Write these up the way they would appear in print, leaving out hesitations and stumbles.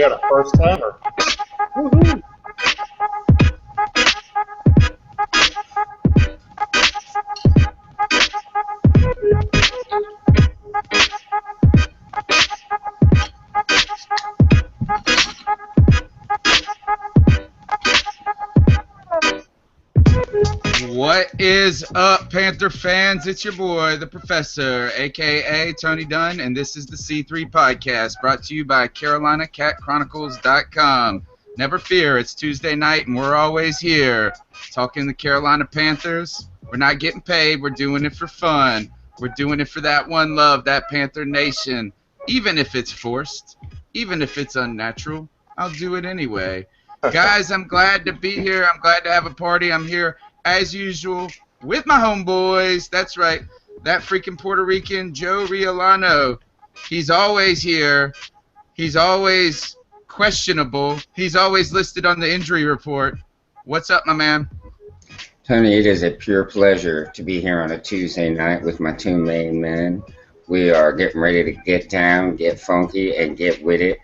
got a first timer. Woohoo! What is up, Panther fans? It's your boy, the Professor, a.k.a. Tony Dunn, and this is the C3 Podcast, brought to you by CarolinaCatChronicles.com. Never fear, it's Tuesday night, and we're always here, talking the Carolina Panthers. We're not getting paid, we're doing it for fun. We're doing it for that one love, that Panther Nation. Even if it's forced, even if it's unnatural, I'll do it anyway. Guys, I'm glad to be here. I'm glad to have a party. I'm here as usual, with my homeboys. That's right, that freaking Puerto Rican Joe Riolano. He's always here. He's always questionable. He's always listed on the injury report. What's up, my man? Tony, it is a pure pleasure to be here on a Tuesday night with my two main men. We are getting ready to get down, get funky, and get with it.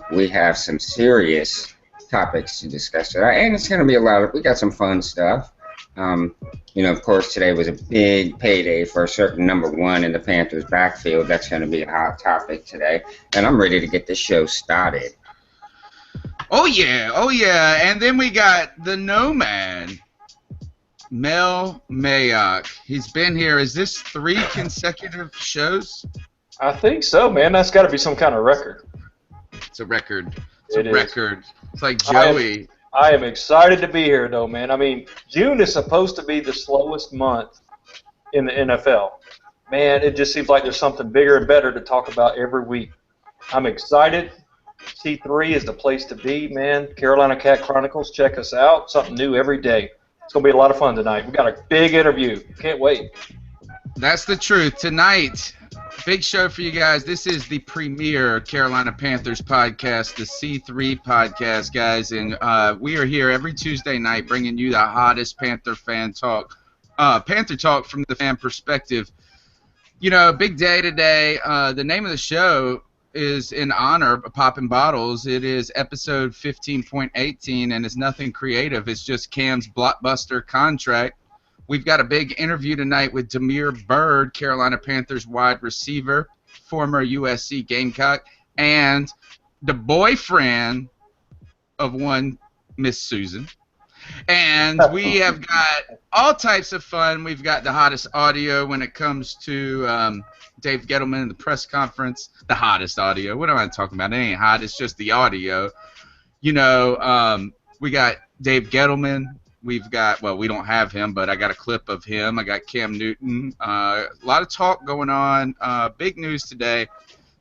We have some serious topics to discuss tonight, and it's going to be we got some fun stuff. Of course, today was a big payday for a certain number one in the Panthers backfield. That's going to be a hot topic today, and I'm ready to get this show started. Oh yeah, and then we got the Nomad, Mel Mayock. He's been here. Is this 3 consecutive shows? I think so, man. That's got to be some kind of record. It's a record. It's a record. It's like Joey. I am excited to be here, though, man. I mean, June is supposed to be the slowest month in the NFL. Man, it just seems like there's something bigger and better to talk about every week. I'm excited. C3 is the place to be, man. Carolina Cat Chronicles, check us out. Something new every day. It's going to be a lot of fun tonight. We got a big interview. Can't wait. That's the truth. Tonight, big show for you guys. This is the premier Carolina Panthers podcast, the C3 podcast, guys, and we are here every Tuesday night bringing you the hottest Panther fan talk, Panther talk from the fan perspective. You know, big day today. The name of the show is in honor of Poppin' Bottles. It is episode 15.18, and it's nothing creative. It's just Cam's blockbuster contract. We've got a big interview tonight with Damiere Byrd, Carolina Panthers wide receiver, former USC Gamecock, and the boyfriend of one Miss Susan. And we have got all types of fun. We've got the hottest audio when it comes to Dave Gettleman in the press conference. The hottest audio. What am I talking about? It ain't hot. It's just the audio. You know, we got Dave Gettleman. We've got, well, we don't have him, but I got a clip of him. I got Cam Newton. A lot of talk going on. Big news today.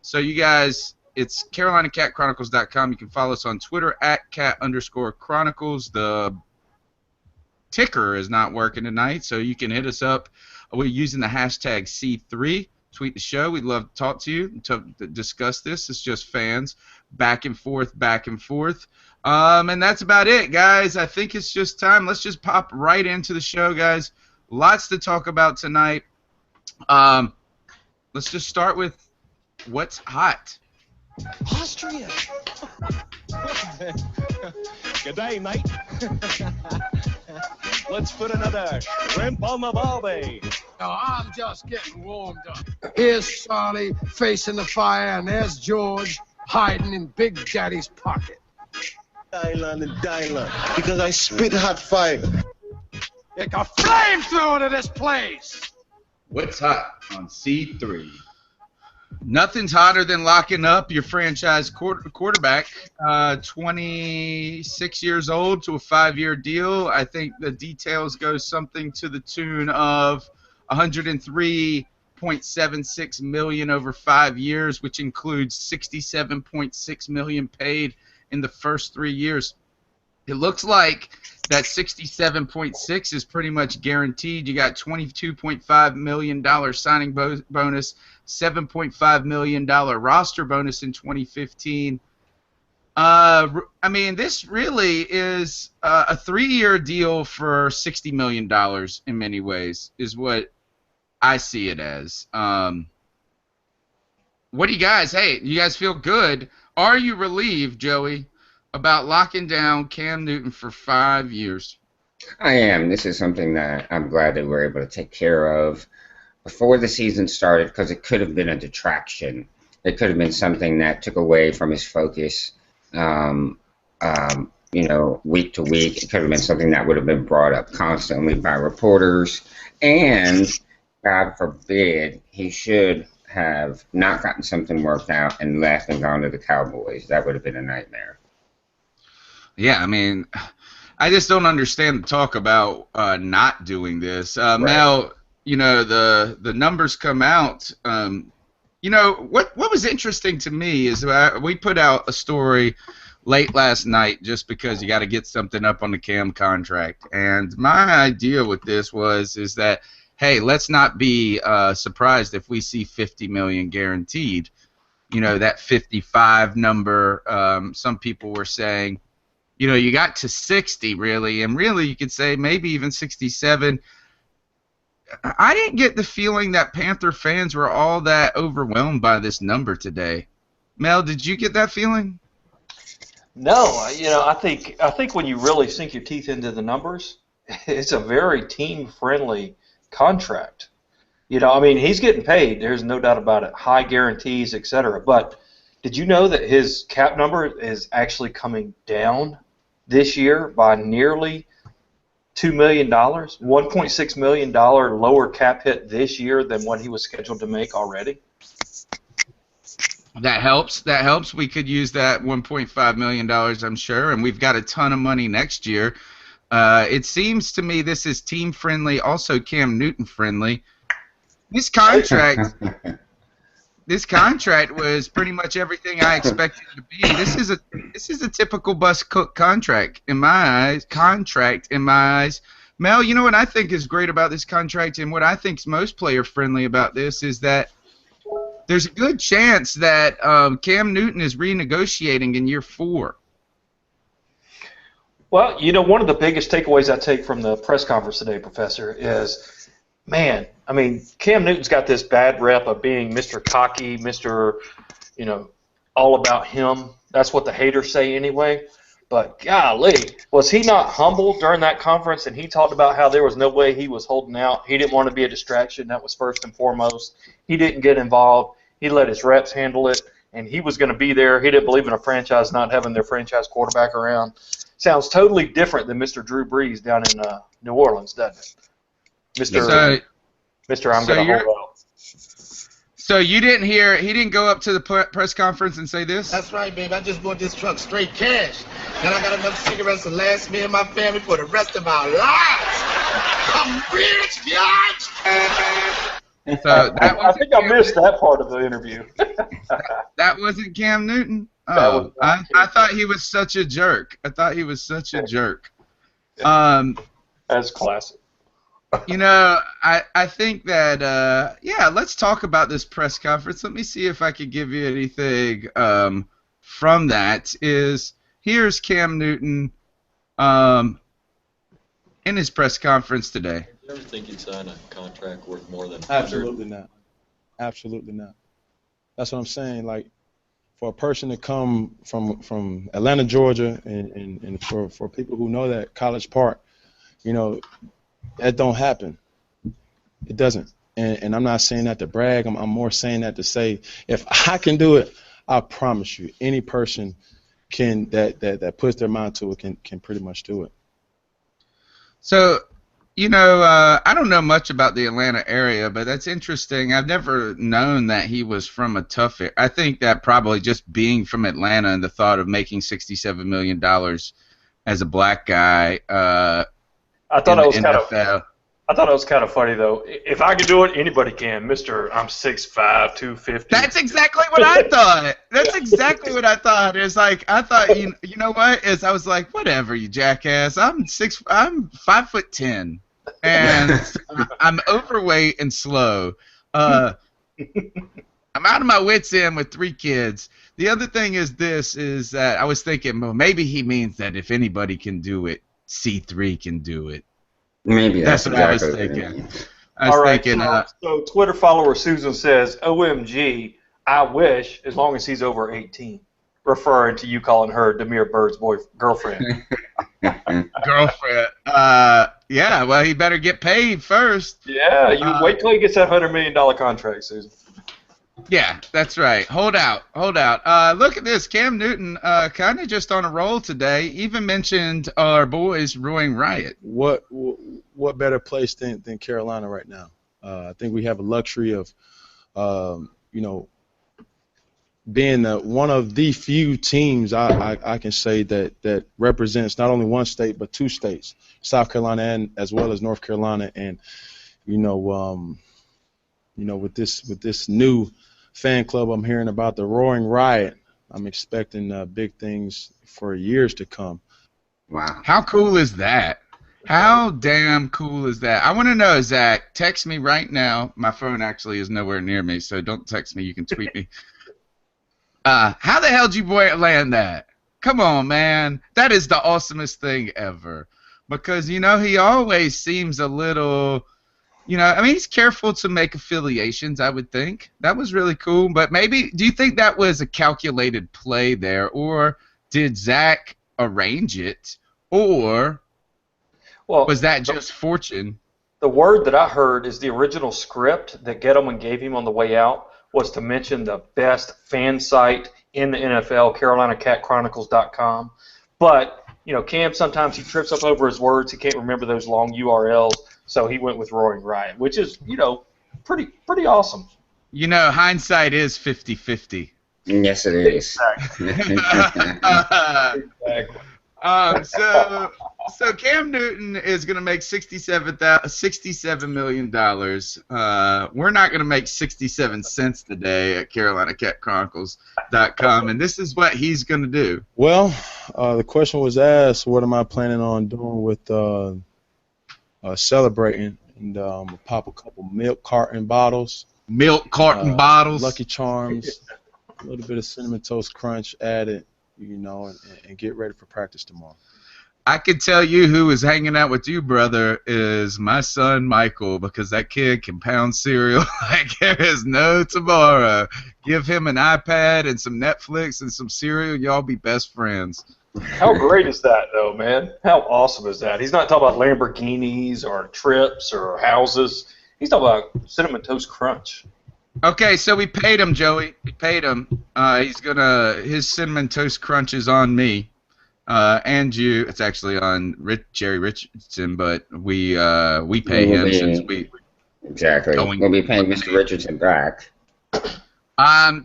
So you guys, it's CarolinaCatChronicles.com. You can follow us on Twitter at @cat_chronicles. The ticker is not working tonight, so you can hit us up. We're using the hashtag C3. Tweet the show. We'd love to talk to you to discuss this. It's just fans back and forth. And that's about it, guys. I think it's just time. Let's just pop right into the show, guys. Lots to talk about tonight. Let's just start with what's hot. Austria. Good day, mate. Let's put another shrimp on the barbie. No, I'm just getting warmed up. Here's Charlie facing the fire, and there's George hiding in Big Daddy's pocket. Dylan and Dylan, because I spit hot fire. Like a flamethrower to this place. What's hot on C3? Nothing's hotter than locking up your franchise quarterback, 26 years old, to a 5-year deal. I think the details go something to the tune of $103.76 million over 5 years, which includes $67.6 million paid in the first 3 years. It looks like that 67.6 is pretty much guaranteed. You got $22.5 million signing bonus, $7.5 million roster bonus in 2015. I mean, this really is a 3-year deal for $60 million in many ways, is what I see it as. what do you guys? Hey, you guys feel good? Are you relieved, Joey, about locking down Cam Newton for 5 years? I am. This is something that I'm glad that we're able to take care of before the season started, because it could have been a detraction. It could have been something that took away from his focus, week to week. It could have been something that would have been brought up constantly by reporters. And, God forbid, he should have not gotten something worked out and left and gone to the Cowboys. That would have been a nightmare. Yeah, I mean, I just don't understand the talk about not doing this. Right. Now, the numbers come out. What was interesting to me is we put out a story late last night just because you got to get something up on the Cam contract. And my idea with this is that, hey, let's not be surprised if we see $50 million guaranteed. That 55 number, some people were saying, you got to 60 really, and really you could say maybe even 67. I didn't get the feeling that Panther fans were all that overwhelmed by this number today. Mel, did you get that feeling? No, I think when you really sink your teeth into the numbers, it's a very team-friendly contract. He's getting paid. There's no doubt about it. High guarantees, etc. But did you know that his cap number is actually coming down this year by nearly $2 million, $1.6 million lower cap hit this year than what he was scheduled to make already? That helps. We could use that $1.5 million, I'm sure, and we've got a ton of money next year. It seems to me this is team-friendly, also Cam Newton-friendly. This contract was pretty much everything I expected it to be. This is a typical bus cook contract in my eyes. Mel, you know what I think is great about this contract, and what I think is most player-friendly about this is that there's a good chance that Cam Newton is renegotiating in year 4. Well, one of the biggest takeaways I take from the press conference today, Professor, is, man, Cam Newton's got this bad rep of being Mr. Cocky, Mr., all about him. That's what the haters say anyway. But golly, was he not humble during that conference? And he talked about how there was no way he was holding out. He didn't want to be a distraction. That was first and foremost. He didn't get involved. He let his reps handle it, and he was going to be there. He didn't believe in a franchise not having their franchise quarterback around. Sounds totally different than Mr. Drew Brees down in New Orleans, doesn't it? Mr. I'm going to hold out. So you didn't hear, he didn't go up to the press conference and say this? That's right, baby. I just bought this truck straight cash. And I got enough cigarettes to last me and my family for the rest of our lives. I'm rich, bitch! So I think I missed that part of the interview. That wasn't Cam Newton? Oh, I thought he was such a jerk. That's classic. I think that, let's talk about this press conference. Let me see if I could give you anything from that. Here's Cam Newton in his press conference today. You ever think you'd sign a contract worth more than $100? Absolutely not. Absolutely not. That's what I'm saying. Like, for a person to come from Atlanta, Georgia, and for people who know that College Park, that don't happen. It doesn't. And I'm not saying that to brag. I'm more saying that to say, if I can do it, I promise you, any person can that puts their mind to it can pretty much do it. So, I don't know much about the Atlanta area, but that's interesting. I've never known that he was from a tough area. I think that probably just being from Atlanta and the thought of making $67 million as a black guy I thought it was kind of funny, though. If I could do it, anybody can. I'm 6'5", 250. That's exactly what I thought. That's exactly what I thought. It's like, I thought, you know what? I was like, whatever, you jackass. I'm 5'10", and I'm overweight and slow. I'm out of my wits end with 3 kids. The other thing is that I was thinking, well, maybe he means that if anybody can do it, C3 can do it. Maybe that's what I was thinking. So Twitter follower Susan says, OMG, I wish, as long as he's over 18, referring to you calling her Damiere Byrd's girlfriend. Girlfriend. Yeah, well, he better get paid first. Yeah, you wait till he gets that $100 million contract, Susan. Yeah, that's right. Hold out. Look at this. Cam Newton kind of just on a roll today. Even mentioned our boys Roaring Riot. What better place than Carolina right now? I think we have a luxury of, being one of the few teams I can say that represents not only one state but two states, South Carolina and as well as North Carolina. And with this new fan club I'm hearing about, the Roaring Riot, I'm expecting big things for years to come. Wow. How cool is that? How damn cool is that? I want to know, Zach. Text me right now. My phone actually is nowhere near me, so don't text me. You can tweet me. How the hell did you boy land that? Come on, man. That is the awesomest thing ever. Because, he always seems a little, he's careful to make affiliations, I would think. That was really cool. But maybe, do you think that was a calculated play there? Or did Zach arrange it? Or was that just fortune? The word that I heard is the original script that Gettleman gave him on the way out was to mention the best fan site in the NFL, CarolinaCatChronicles.com. But, Cam, sometimes he trips up over his words. He can't remember those long URLs, so he went with Roaring Riot, which is, pretty awesome. Hindsight is 50-50. Yes, it is. Exactly. So Cam Newton is going to make $67 million. We're not going to make 67 cents today at CarolinaCatChronicles.com, and this is what he's going to do. Well, the question was asked, what am I planning on doing with celebrating? And pop a couple milk carton bottles. Lucky Charms, a little bit of Cinnamon Toast Crunch added, and get ready for practice tomorrow. I can tell you who is hanging out with you, brother, is my son Michael, because that kid can pound cereal like there is no tomorrow. Give him an iPad and some Netflix and some cereal, y'all be best friends. How great is that, though, man? How awesome is that? He's not talking about Lamborghinis or trips or houses. He's talking about Cinnamon Toast Crunch. Okay, so we paid him, Joey. We paid him. His Cinnamon Toast Crunch is on me. And you, it's actually on Jerry Richardson, but we pay him since we exactly. We'll be paying Mr. Richardson back.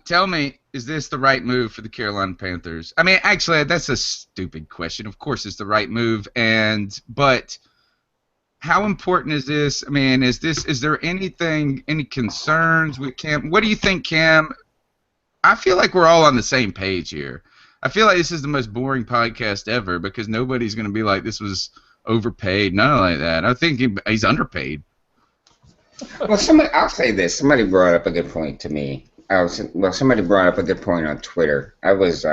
Tell me, is this the right move for the Carolina Panthers? I mean, actually, that's a stupid question. Of course, it's the right move, but how important is this? I mean, is there any concerns with Cam? What do you think, Cam? I feel like we're all on the same page here. I feel like this is the most boring podcast ever because nobody's going to be like, this was overpaid, none like that. I think he's underpaid. Well, I'll say this. Somebody brought up a good point to me. Somebody brought up a good point on Twitter. I was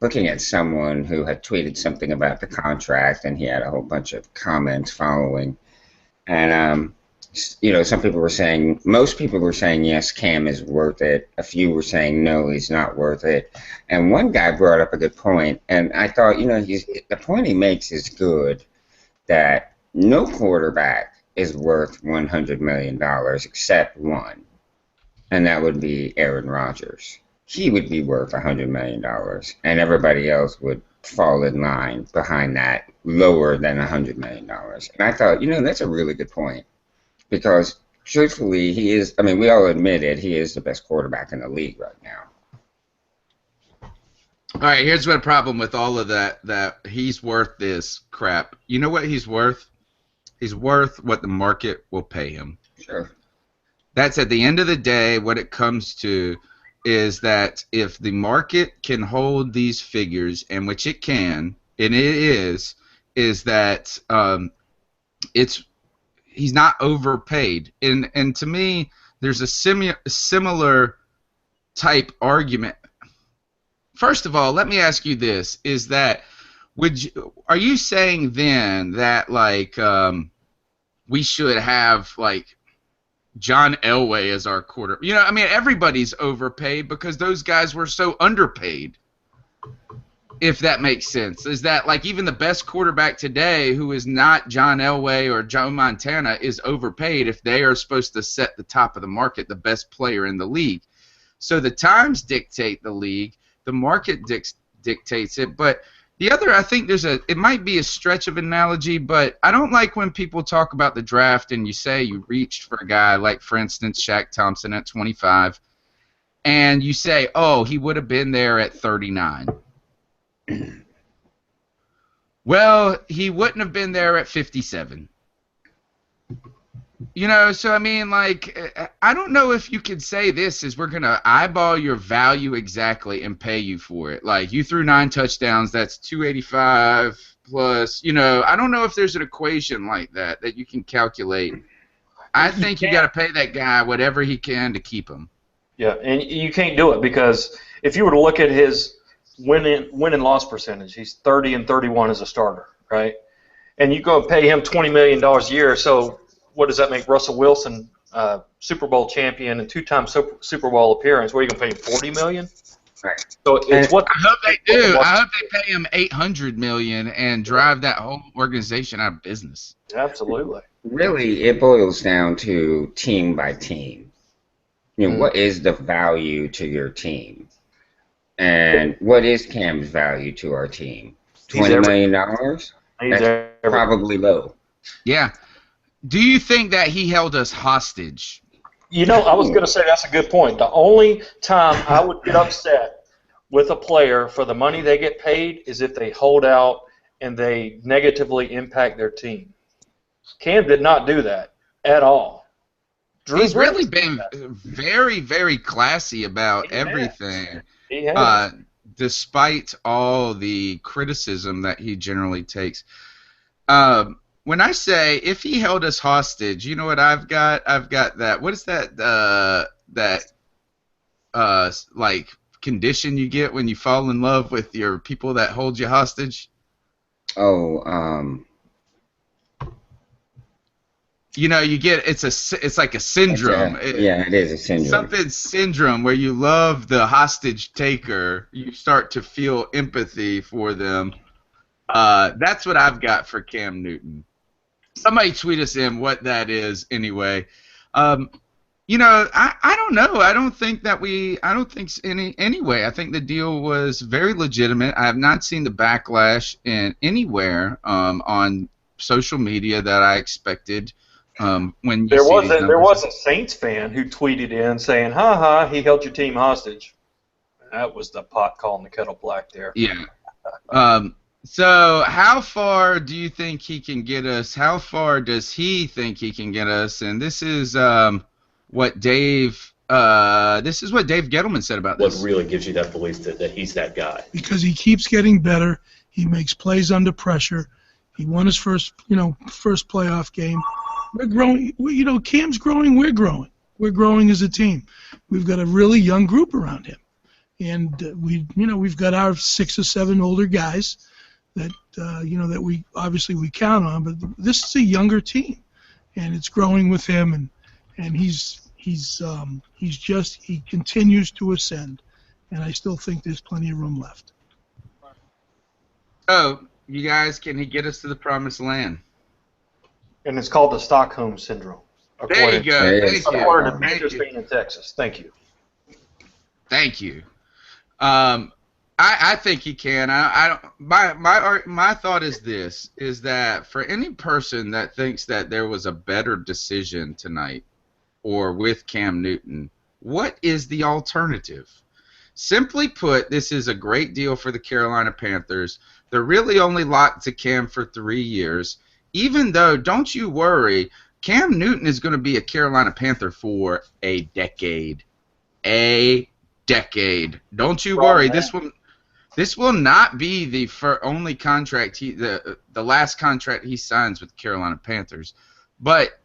looking at someone who had tweeted something about the contract, and he had a whole bunch of comments following. And some people were saying, most people were saying, yes, Cam is worth it. A few were saying, no, he's not worth it. And one guy brought up a good point, and I thought, the point he makes is good, that no quarterback is worth $100 million except one, and that would be Aaron Rodgers. He would be worth $100 million, and everybody else would fall in line behind that, lower than $100 million. And I thought, that's a really good point. Because, truthfully, he is, we all admit it, he is the best quarterback in the league right now. All right, here's what problem with all of that he's worth this crap. You know what he's worth? He's worth what the market will pay him. Sure. That's at the end of the day what it comes to is that if the market can hold these figures, and which it can, and it is that he's not overpaid. And to me, there's a similar type argument. First of all, let me ask you this: is that are you saying then that we should have John Elway as our quarter. You know, I mean, everybody's overpaid because those guys were so underpaid. If that makes sense, is that like even the best quarterback today, who is not John Elway or Joe Montana, is overpaid if they are supposed to set the top of the market, the best player in the league. So the times dictate the league, the market dictates it. But the other, I think it might be a stretch of analogy, but I don't like when people talk about the draft and you say you reached for a guy like, for instance, Shaq Thompson at 25, and you say, oh, he would have been there at 39. Well, he wouldn't have been there at 57. You know, so I mean, like, I don't know if you could say this is we're going to eyeball your value exactly and pay you for it. Like, you threw 9 touchdowns, that's 285 plus, you know, I don't know if there's an equation like that you can calculate. I think you got to pay that guy whatever he can to keep him. Yeah, and you can't do it because if you were to look at his win and loss percentage, he's 30-31 as a starter, right? And you go and pay him $20 million a year, so what does that make Russell Wilson, Super Bowl champion and 2-time Super Bowl appearance? What are you going to pay him, $40 million? Right. So it's what I hope they do. I hope they pay him $800 million and drive that whole organization out of business. Absolutely. Really, it boils down to team by team. You know, what is the value to your team? And what is Cam's value to our team? $20 million? That's probably low. Yeah. Do you think that he held us hostage? You know, I was going to say that's a good point. The only time I would get upset with a player for the money they get paid is if they hold out and they negatively impact their team. Cam did not do that at all. He's really been very, very classy about everything. He has. Despite all the criticism that he generally takes. When I say if he held us hostage, you know what I've got? I've got that. What is that? Like condition you get when you fall in love with your people that hold you hostage? Oh, you know, you get it's like a syndrome. It is a syndrome. Something syndrome where you love the hostage taker. You start to feel empathy for them. That's what I've got for Cam Newton. Somebody tweet us in what that is anyway. You know, I don't know. I don't think anyway. I think the deal was very legitimate. I have not seen the backlash anywhere on social media that I expected. When you there was a Saints fan who tweeted in saying, "Ha ha, he held your team hostage." That was the pot calling the kettle black there. Yeah. So how far do you think he can get us? How far does he think he can get us? And this is what Dave Gettleman said about this. What really gives you that belief that he's that guy? Because he keeps getting better. He makes plays under pressure. He won his first playoff game. We're growing. Cam's growing. We're growing. We're growing as a team. We've got a really young group around him, and we've got our 6 or 7 older guys that that we obviously count on. But this is a younger team, and it's growing with him, and he continues to ascend, and I still think there's plenty of room left. Oh, you guys, can he get us to the promised land? And it's called the Stockholm Syndrome. There you go. According to Panthers fan in Texas. Thank you. Thank you. I think he can. My thought is this: is that for any person that thinks that there was a better decision tonight, or with Cam Newton, what is the alternative? Simply put, this is a great deal for the Carolina Panthers. They're really only locked to Cam for 3 years. Even though, don't you worry, Cam Newton is going to be a Carolina Panther for a decade. A decade. Don't you worry. This will not be the only contract the last contract he signs with the Carolina Panthers. But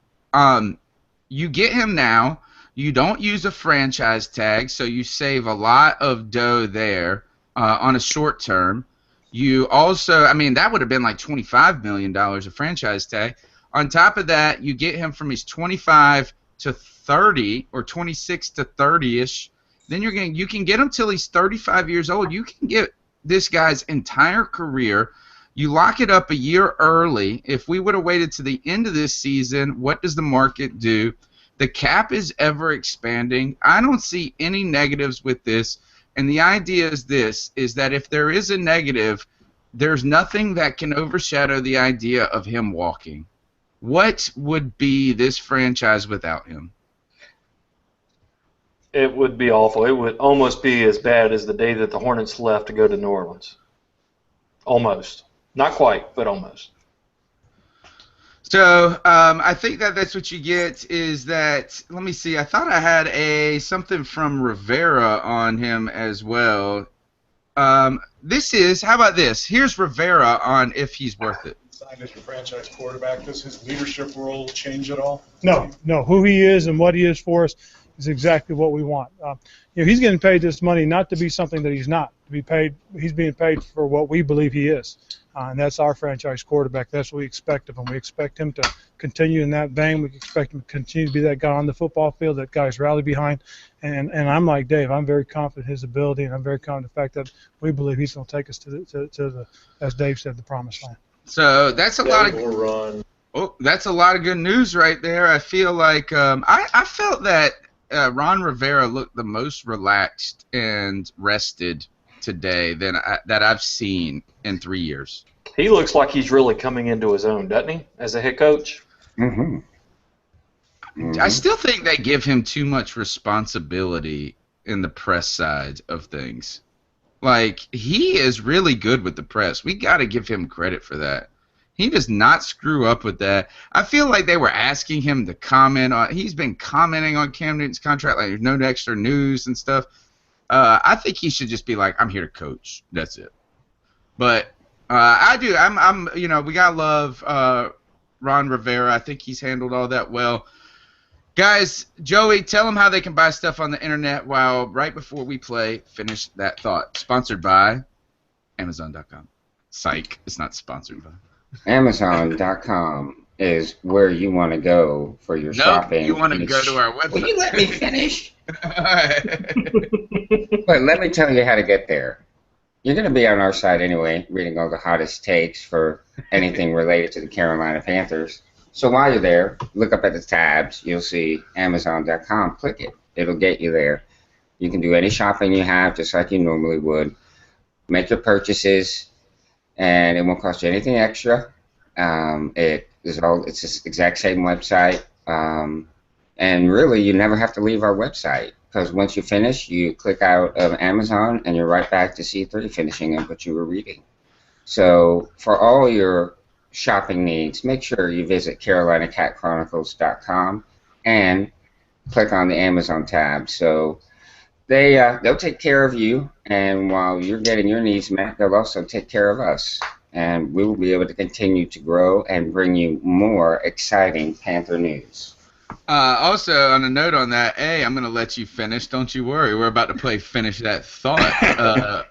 you get him now. You don't use a franchise tag, so you save a lot of dough there on a short term. You also, that would have been like $25 million of franchise tag. On top of that, you get him from he's 25 to 30 or 26 to 30ish. Then you can get him till he's 35 years old. You can get this guy's entire career. You lock it up a year early. If we would have waited to the end of this season, what does the market do? The cap is ever expanding. I don't see any negatives with this. And the idea is this, is that if there is a negative, there's nothing that can overshadow the idea of him walking. What would be this franchise without him? It would be awful. It would almost be as bad as the day that the Hornets left to go to New Orleans. Almost. Not quite, but almost. So I think that's what you get is that, let me see, I thought I had something from Rivera on him as well. How about this? Here's Rivera on if he's worth it. Signed as your franchise quarterback. Does his leadership role change at all? No. Who he is and what he is for us is exactly what we want. He's getting paid this money not to be something that he's not. To be paid, he's being paid for what we believe he is, and that's our franchise quarterback. That's what we expect of him. We expect him to continue in that vein. We expect him to continue to be that guy on the football field that guys rally behind. And I'm like Dave. I'm very confident in his ability, and I'm very confident in the fact that we believe he's going to take us to the, as Dave said, the promised land. So that's a lot of. Oh, that's a lot of good news right there. I feel like I felt that Ron Rivera looked the most relaxed and rested today that I've seen in 3 years. He looks like he's really coming into his own, doesn't he, as a head coach? Mm-hmm. I still think they give him too much responsibility in the press side of things. Like, he is really good with the press. We got to give him credit for that. He does not screw up with that. I feel like they were asking him to comment on. He's been commenting on Cam Newton's contract like there's no extra news and stuff. I think he should just be like, I'm here to coach. That's it. But I do. We gotta love Ron Rivera. I think he's handled all that well. Guys, Joey, tell them how they can buy stuff on the internet right before we play. Finish that thought. Sponsored by Amazon.com. Psych. It's not sponsored by. Amazon.com is where you want to go for your shopping. You want to go to our website. Will you let me finish? But let me tell you how to get there. You're going to be on our site anyway, reading all the hottest takes for anything related to the Carolina Panthers. So while you're there, look up at the tabs. You'll see Amazon.com. Click it. It'll get you there. You can do any shopping you have just like you normally would. Make your purchases, and it won't cost you anything extra. It's the exact same website. And really, you never have to leave our website, because once you finish, you click out of Amazon, and you're right back to C3 finishing up what you were reading. So for all your shopping needs, make sure you visit CarolinaCatChronicles.com and click on the Amazon tab. So they'll take care of you, and while you're getting your needs met, they'll also take care of us. And we will be able to continue to grow and bring you more exciting Panther news. Also, on a note on that, I'm going to let you finish. Don't you worry. We're about to play Finish That Thought.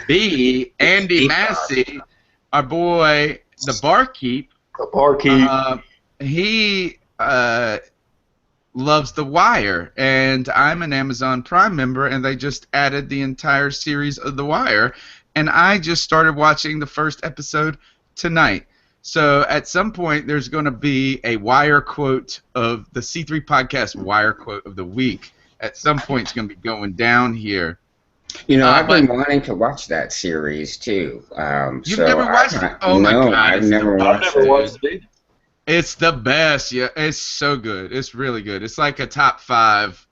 B, Andy Massey, our boy, the barkeep. He loves The Wire, and I'm an Amazon Prime member, and they just added the entire series of The Wire, and I just started watching the first episode tonight. So at some point, there's going to be a Wire quote of the C3 Podcast Wire quote of the week. At some point, it's going to be going down here. You know, I've been wanting to watch that series too. You've never watched it? Oh my God! I've never watched it. It's the best. Yeah, it's so good. It's really good. It's like a top 5,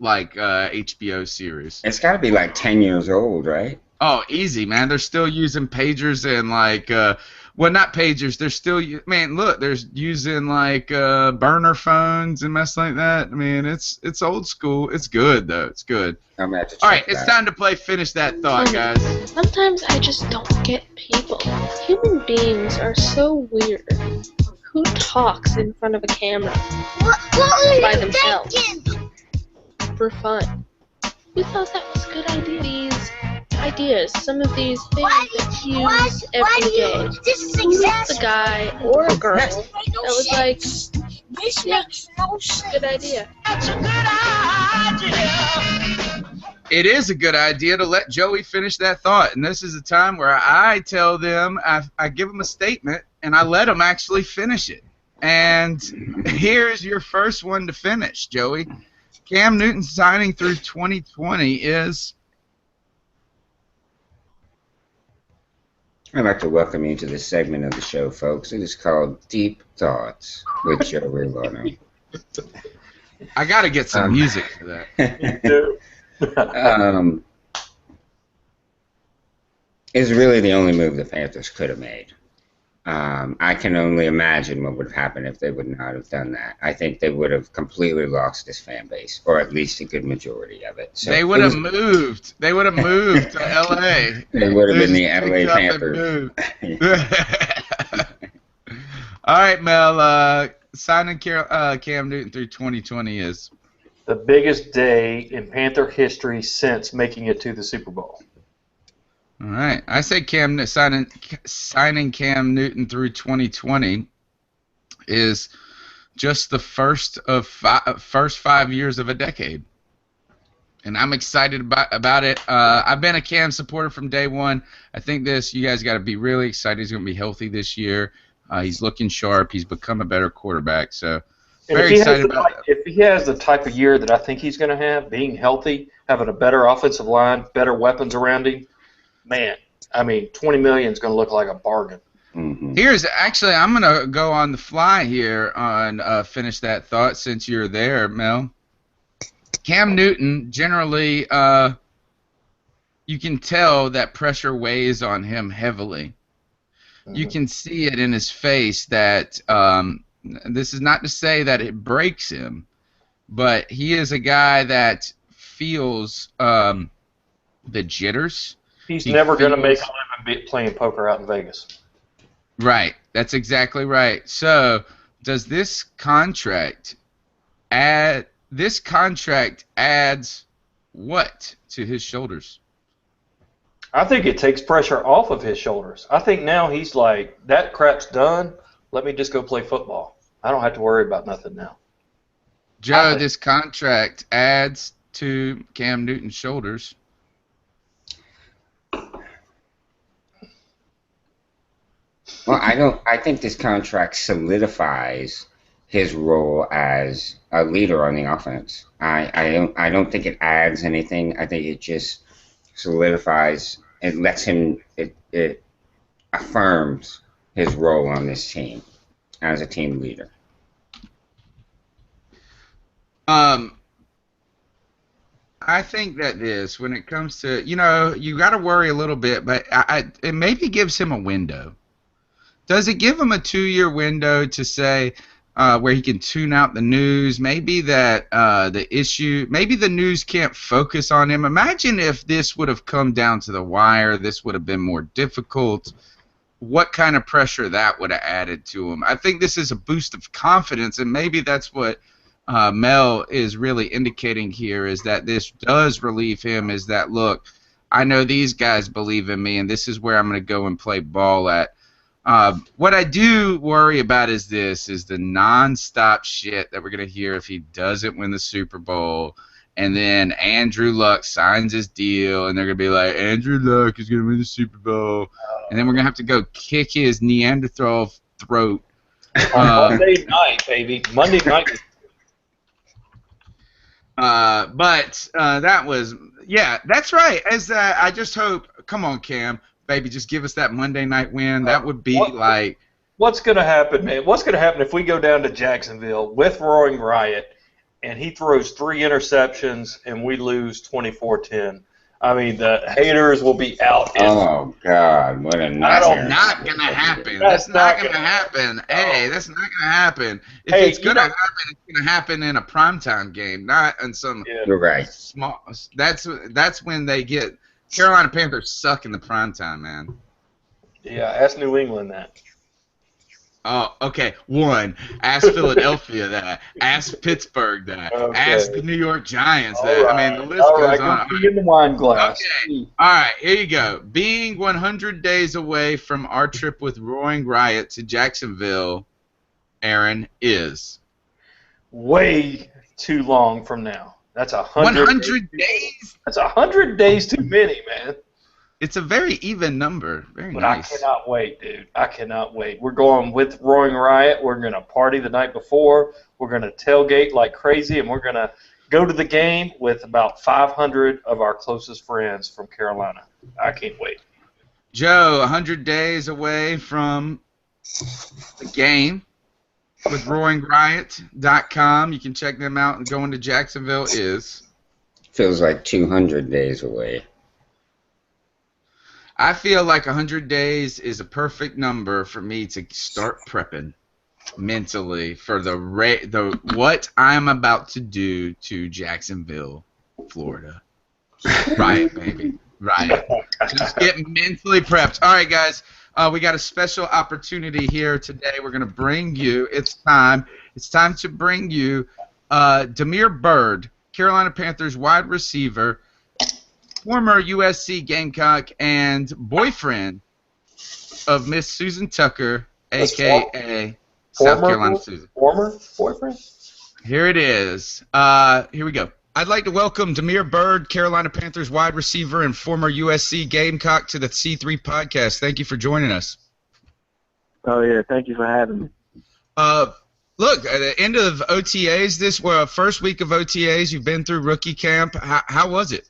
HBO series. It's got to be like 10 years old, right? Oh, easy, man. They're still using pagers and well, not pagers. They're still, they're using burner phones and mess like that. I mean, it's old school. It's good though. It's good. I'm gonna have to check All right, it's time to play Finish That Thought, guys. Sometimes I just don't get people. Human beings are so weird. Who talks in front of a camera by themselves for fun? We thought that was a good idea. These ideas, some of these things that you use every day. Who's the guy or a girl that was like, This makes no sense. Good idea. That's a good idea. It is a good idea to let Joey finish that thought, and this is a time where I tell them, I give them a statement, and I let them actually finish it. And here's your first one to finish, Joey. Cam Newton signing through 2020 is... I'd like to welcome you to this segment of the show, folks. It is called Deep Thoughts with Joey Lano. I got to get some music for that. Is really the only move the Panthers could have made. I can only imagine what would have happened if they would not have done that. I think they would have completely lost this fan base, or at least a good majority of it. So they would have moved. They would have moved to L.A. They would have been the L.A. Panthers. All right, Mel. Signing Cam Newton through 2020 is the biggest day in Panther history since making it to the Super Bowl. All right. I say signing Cam Newton through 2020 is just the first 5 years of a decade. And I'm excited about it. I've been a Cam supporter from day one. I think you guys got to be really excited. He's going to be healthy this year. He's looking sharp. He's become a better quarterback. So very excited about that. If he has the type of year that I think he's going to have, being healthy, having a better offensive line, better weapons around him, man, I mean, $20 million is going to look like a bargain. Mm-hmm. I'm going to go on the fly here on finish that thought since you're there, Mel. Cam Newton, generally, you can tell that pressure weighs on him heavily. Mm-hmm. You can see it in his face that this is not to say that it breaks him, but he is a guy that feels the jitters. He's never going to make a living playing poker out in Vegas. Right. That's exactly right. So, does this contract adds what to his shoulders? I think it takes pressure off of his shoulders. I think now he's like, that crap's done. Let me just go play football. I don't have to worry about nothing now. Joe, this contract adds to Cam Newton's shoulders. Well, I think this contract solidifies his role as a leader on the offense. I don't think it adds anything. I think it just solidifies. It lets him. It affirms his role on this team as a team leader. I think that when it comes to, you got to worry a little bit, but it maybe gives him a window. Does it give him a 2-year window to say where he can tune out the news? Maybe that maybe the news can't focus on him. Imagine if this would have come down to the wire, this would have been more difficult. What kind of pressure that would have added to him? I think this is a boost of confidence, and maybe that's what Mel is really indicating here, is that this does relieve him, is that, look, I know these guys believe in me, and this is where I'm going to go and play ball at. What I do worry about is the nonstop shit that we're going to hear if he doesn't win the Super Bowl, and then Andrew Luck signs his deal, and they're going to be like, Andrew Luck is going to win the Super Bowl, and then we're going to have to go kick his Neanderthal throat. Monday night, baby. Monday night. But that was, that's right. I just hope, come on, Cam. Baby, just give us that Monday night win. That would be like... What's going to happen, man? What's going to happen if we go down to Jacksonville with Roaring Riot and he throws 3 interceptions and we lose 24-10? I mean, the haters will be out. Oh, God. What a nightmare. That's not going to happen. That's not going to happen. Hey, that's not going to happen. If it's going to happen, it's going to happen in a primetime game, not in some small... That's when they get... Carolina Panthers suck in the primetime, man. Yeah, ask New England that. Oh, okay. 1. Ask Philadelphia that. Ask Pittsburgh that. Okay. Ask the New York Giants that. Right. I mean, the list goes on. In the wine glass. Okay. All right, here you go. Being 100 days away from our trip with Roaring Riot to Jacksonville, Aaron, is... way too long from now. That's 100 days. That's 100 days too many, man. It's a very even number. Very but nice. I cannot wait, dude. I cannot wait. We're going with Roaring Riot. We're going to party the night before. We're going to tailgate like crazy, and we're going to go to the game with about 500 of our closest friends from Carolina. I can't wait. Joe, 100 days away from the game with RoaringRiot.com. You can check them out, and going to Jacksonville is... Feels like 200 days away. I feel like 100 days is a perfect number for me to start prepping mentally for the what I'm about to do to Jacksonville, Florida. Riot, baby. Riot. Just get mentally prepped. All right, guys. We got a special opportunity here today. We're going to bring you, it's time to bring you Damiere Byrd, Carolina Panthers wide receiver, former USC Gamecock, and boyfriend of Miss Susan Tucker, a.k.a. South Carolina Susan. Former boyfriend? Here it is. Here we go. I'd like to welcome Damiere Byrd, Carolina Panthers wide receiver and former USC Gamecock, to the C3 Podcast. Thank you for joining us. Oh, yeah. Thank you for having me. Look, at the end of OTAs, this first week of OTAs, you've been through rookie camp. How was it?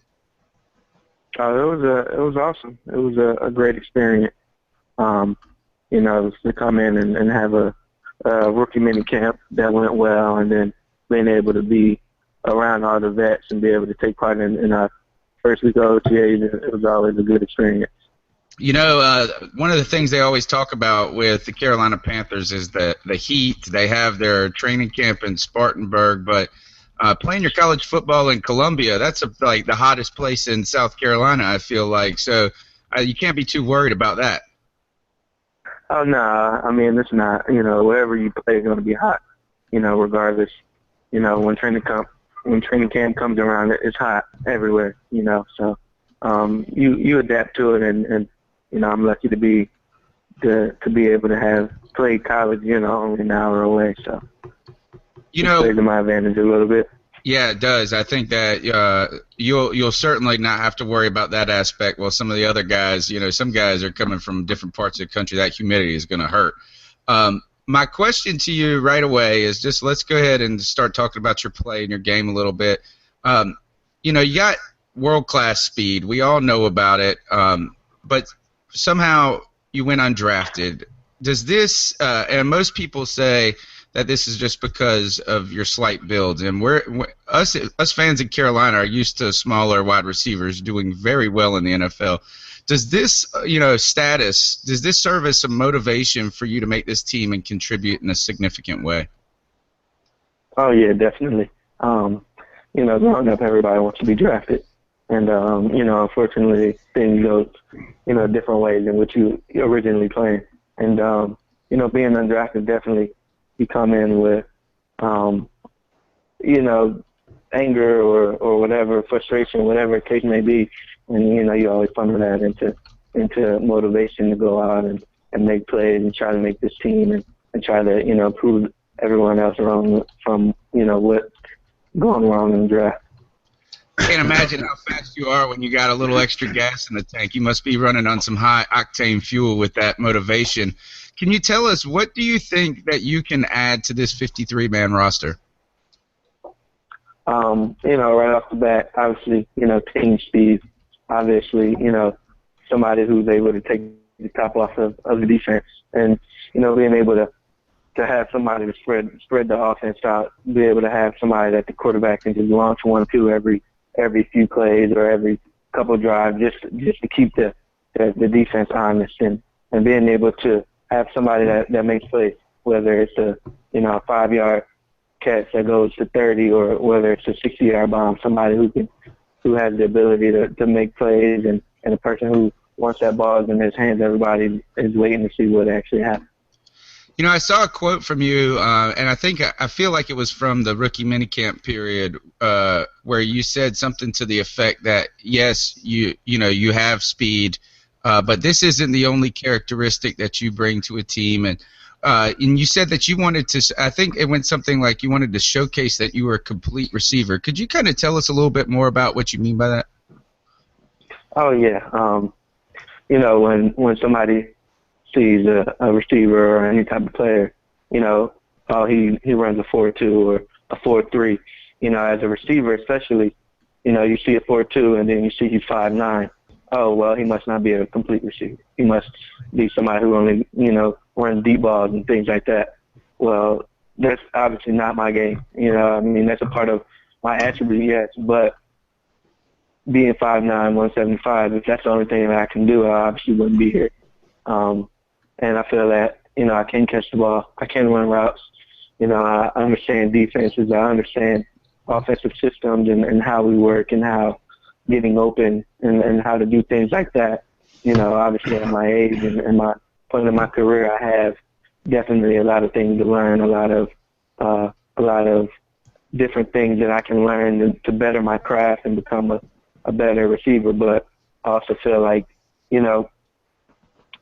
It was awesome. It was a great experience. To come in and have a rookie mini camp that went well, and then being able to be around all the vets and be able to take part in our first week of OTAs, it was always a good experience. You know, one of the things they always talk about with the Carolina Panthers is the heat. They have their training camp in Spartanburg, but playing your college football in Columbia, that's like the hottest place in South Carolina, I feel like. So you can't be too worried about that. Oh, no. I mean, it's not. Wherever you play is going to be hot, regardless. When training camp comes around, it's hot everywhere, So you adapt to it, and I'm lucky to be able to have played college, only an hour away. So it plays to my advantage a little bit. Yeah, it does. I think that you'll certainly not have to worry about that aspect. Well, some of the other guys, some guys are coming from different parts of the country. That humidity is going to hurt. My question to you right away is just let's go ahead and start talking about your play and your game a little bit. You got world-class speed. We all know about it. But somehow you went undrafted. Does this, and most people say that this is just because of your slight build, and us fans in Carolina are used to smaller wide receivers doing very well in the NFL. Does this, status, does this serve as some motivation for you to make this team and contribute in a significant way? Oh, yeah, definitely. Growing up, everybody wants to be drafted. And, unfortunately, things go, a different way than what you originally planned. And, being undrafted, definitely you come in with, anger or whatever, frustration, whatever the case may be. And, you always funnel that into motivation to go out and make plays and try to make this team and try to, prove everyone else wrong from, what's going wrong in the draft. I can't imagine how fast you are when you got a little extra gas in the tank. You must be running on some high-octane fuel with that motivation. Can you tell us, what do you think that you can add to this 53-man roster? Right off the bat, obviously, team speed. Obviously, somebody who's able to take the top off of the defense. And, being able to have somebody to spread the offense out, be able to have somebody that the quarterback can just launch 1-2 every few plays or every couple of drives just to keep the defense honest and being able to have somebody that makes plays, whether it's a 5-yard catch that goes to 30 or whether it's a 60-yard bomb, somebody who has the ability to make plays and a person who once that ball is in his hands, everybody is waiting to see what actually happens. I saw a quote from you, and I feel like it was from the rookie minicamp period, where you said something to the effect that yes, you have speed, but this isn't the only characteristic that you bring to a team. And And you said that you wanted to, I think it went something like you wanted to showcase that you were a complete receiver. Could you kind of tell us a little bit more about what you mean by that? Oh, yeah. You know, when somebody sees a receiver or any type of player, you know, oh, he runs a 4.2 or a 4.3. You know, as a receiver especially, you know, you see a 4.2 and then you see he's 5'9". Oh, well, he must not be a complete receiver. He must be somebody who only, you know, runs deep balls and things like that. Well, that's obviously not my game. You know, I mean, that's a part of my attribute, yes, but being 5'9", 175, if that's the only thing that I can do, I obviously wouldn't be here. And I feel that, you know, I can catch the ball. I can run routes. You know, I understand defenses. I understand offensive systems and how we work and how getting open and how to do things like that. You know, obviously at my age and my point in my career, I have definitely a lot of things to learn, a lot of different things that I can learn to better my craft and become a better receiver. But I also feel like, you know,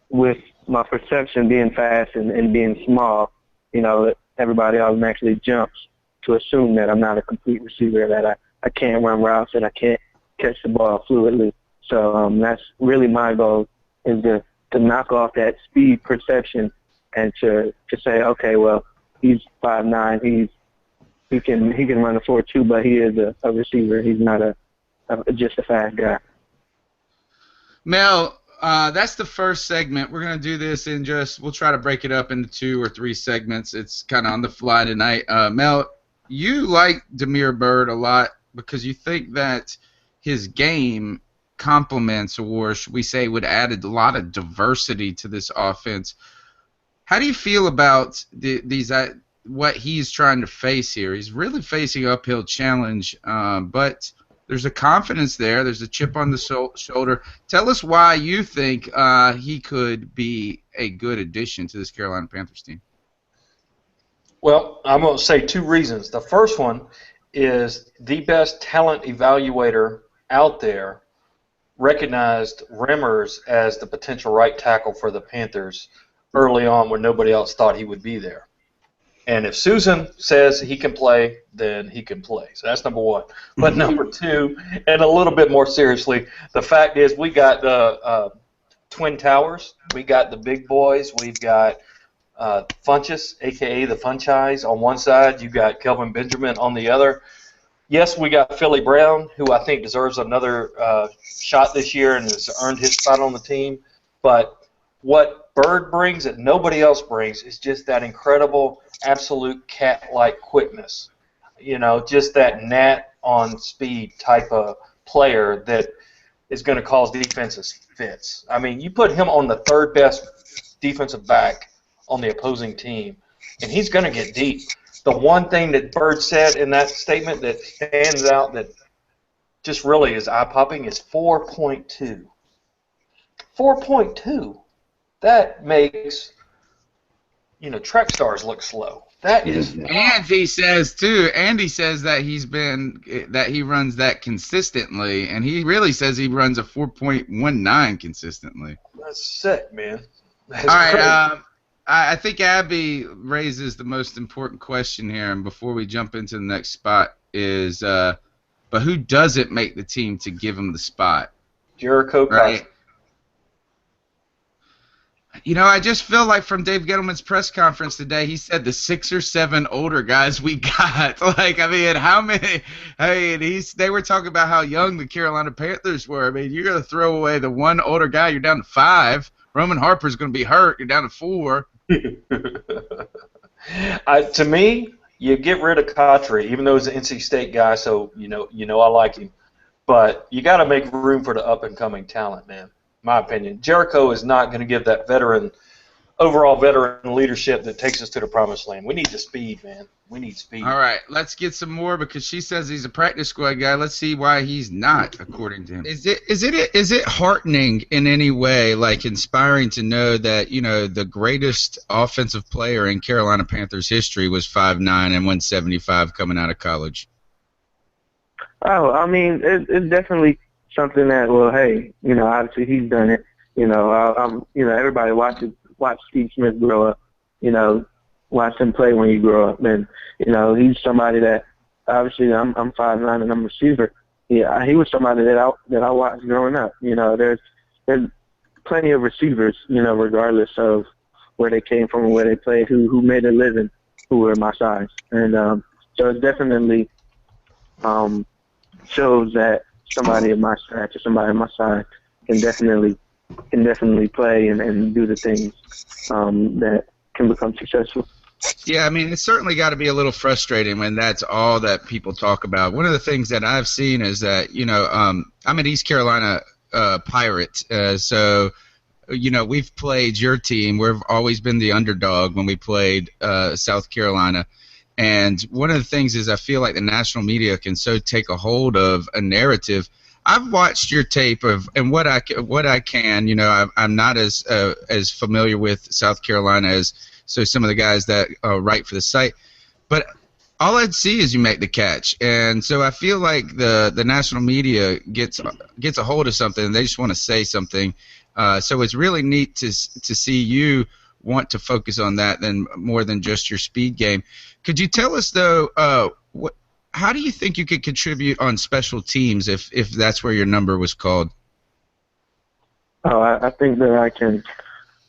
with my perception being fast and being small, you know, everybody automatically jumps to assume that I'm not a complete receiver, that I can't run routes, that I can't catch the ball fluidly. So that's really my goal, is to knock off that speed perception and to say, okay, well, he's 5'9", he can run a 4.2, but he is a receiver. He's not just a fast guy. Mel, that's the first segment. We're going to do this in we'll try to break it up into 2 or 3 segments. It's kind of on the fly tonight. Mel, you like Damiere Byrd a lot because you think that his game complements, or should we say would add a lot of diversity to this offense. How do you feel about these what he's trying to face here? He's really facing an uphill challenge, but there's a confidence there. There's a chip on the shoulder. Tell us why you think he could be a good addition to this Carolina Panthers team. Well, I'm going to say 2 reasons. The first one is the best talent evaluator out there recognized Remmers as the potential right tackle for the Panthers early on when nobody else thought he would be there. And if Susan says he can play, then he can play. So that's number 1. But number 2, and a little bit more seriously, the fact is we got the Twin Towers. We got the big boys. We've got Funchess, a.k.a. the Funcheyes, on one side. You got Kelvin Benjamin on the other. Yes, we got Philly Brown, who I think deserves another shot this year and has earned his spot on the team. But what Byrd brings that nobody else brings is just that incredible, absolute cat-like quickness. You know, just that gnat on speed type of player that is going to cause defenses fits. I mean, you put him on the 3rd best defensive back on the opposing team, and he's going to get deep. The one thing that Byrd said in that statement that stands out that just really is eye-popping is 4.2. 4.2. That makes, you know, track stars look slow. That is. And he says too. Andy says that he runs that consistently, and he really says he runs a 4.19 consistently. That's sick, man. That's all right. crazy. I think Abby raises the most important question here, and before we jump into the next spot is, but who doesn't make the team to give him the spot? Jericho, right? You know, I just feel like from Dave Gettleman's press conference today, he said the 6 or 7 older guys we got. Like, I mean, how many? I mean, they were talking about how young the Carolina Panthers were. I mean, you're going to throw away the one older guy, you're down to 5. Roman Harper's going to be hurt, you're down to 4. To me, you get rid of Cotry, even though he's an NC State guy, so you know I like him. But you got to make room for the up-and-coming talent, man. My opinion. Jericho is not going to give that overall veteran leadership that takes us to the promised land. We need the speed, man. We need speed. All right, let's get some more because she says he's a practice squad guy. Let's see why he's not, according to him. Is it heartening in any way, like inspiring to know that, you know, the greatest offensive player in Carolina Panthers history was 5'9" and 175 coming out of college? Oh, I mean, it's definitely something that, well, hey, you know, obviously he's done it. You know, everybody watched Steve Smith grow up. watch him play when you grow up. And, he's somebody that, obviously, I'm 5'9" and I'm a receiver. Yeah, he was somebody that I watched growing up. There's plenty of receivers, regardless of where they came from and where they played, who made a living, who were my size. And so it definitely shows that somebody of my stature, somebody of my size can definitely play and do the things that can become successful. Yeah, I mean, it's certainly got to be a little frustrating when that's all that people talk about. One of the things that I've seen is that, I'm an East Carolina Pirate, so, we've played your team. We've always been the underdog when we played South Carolina. And one of the things is I feel like the national media can so take a hold of a narrative. I've watched your tape and what I can, I'm not as familiar with South Carolina as some of the guys that write for the site, but all I'd see is you make the catch, and so I feel like the national media gets a hold of something and they just want to say something. So it's really neat to see you want to focus on that more than just your speed game. Could you tell us though, how do you think you could contribute on special teams if that's where your number was called? Oh, I think that I can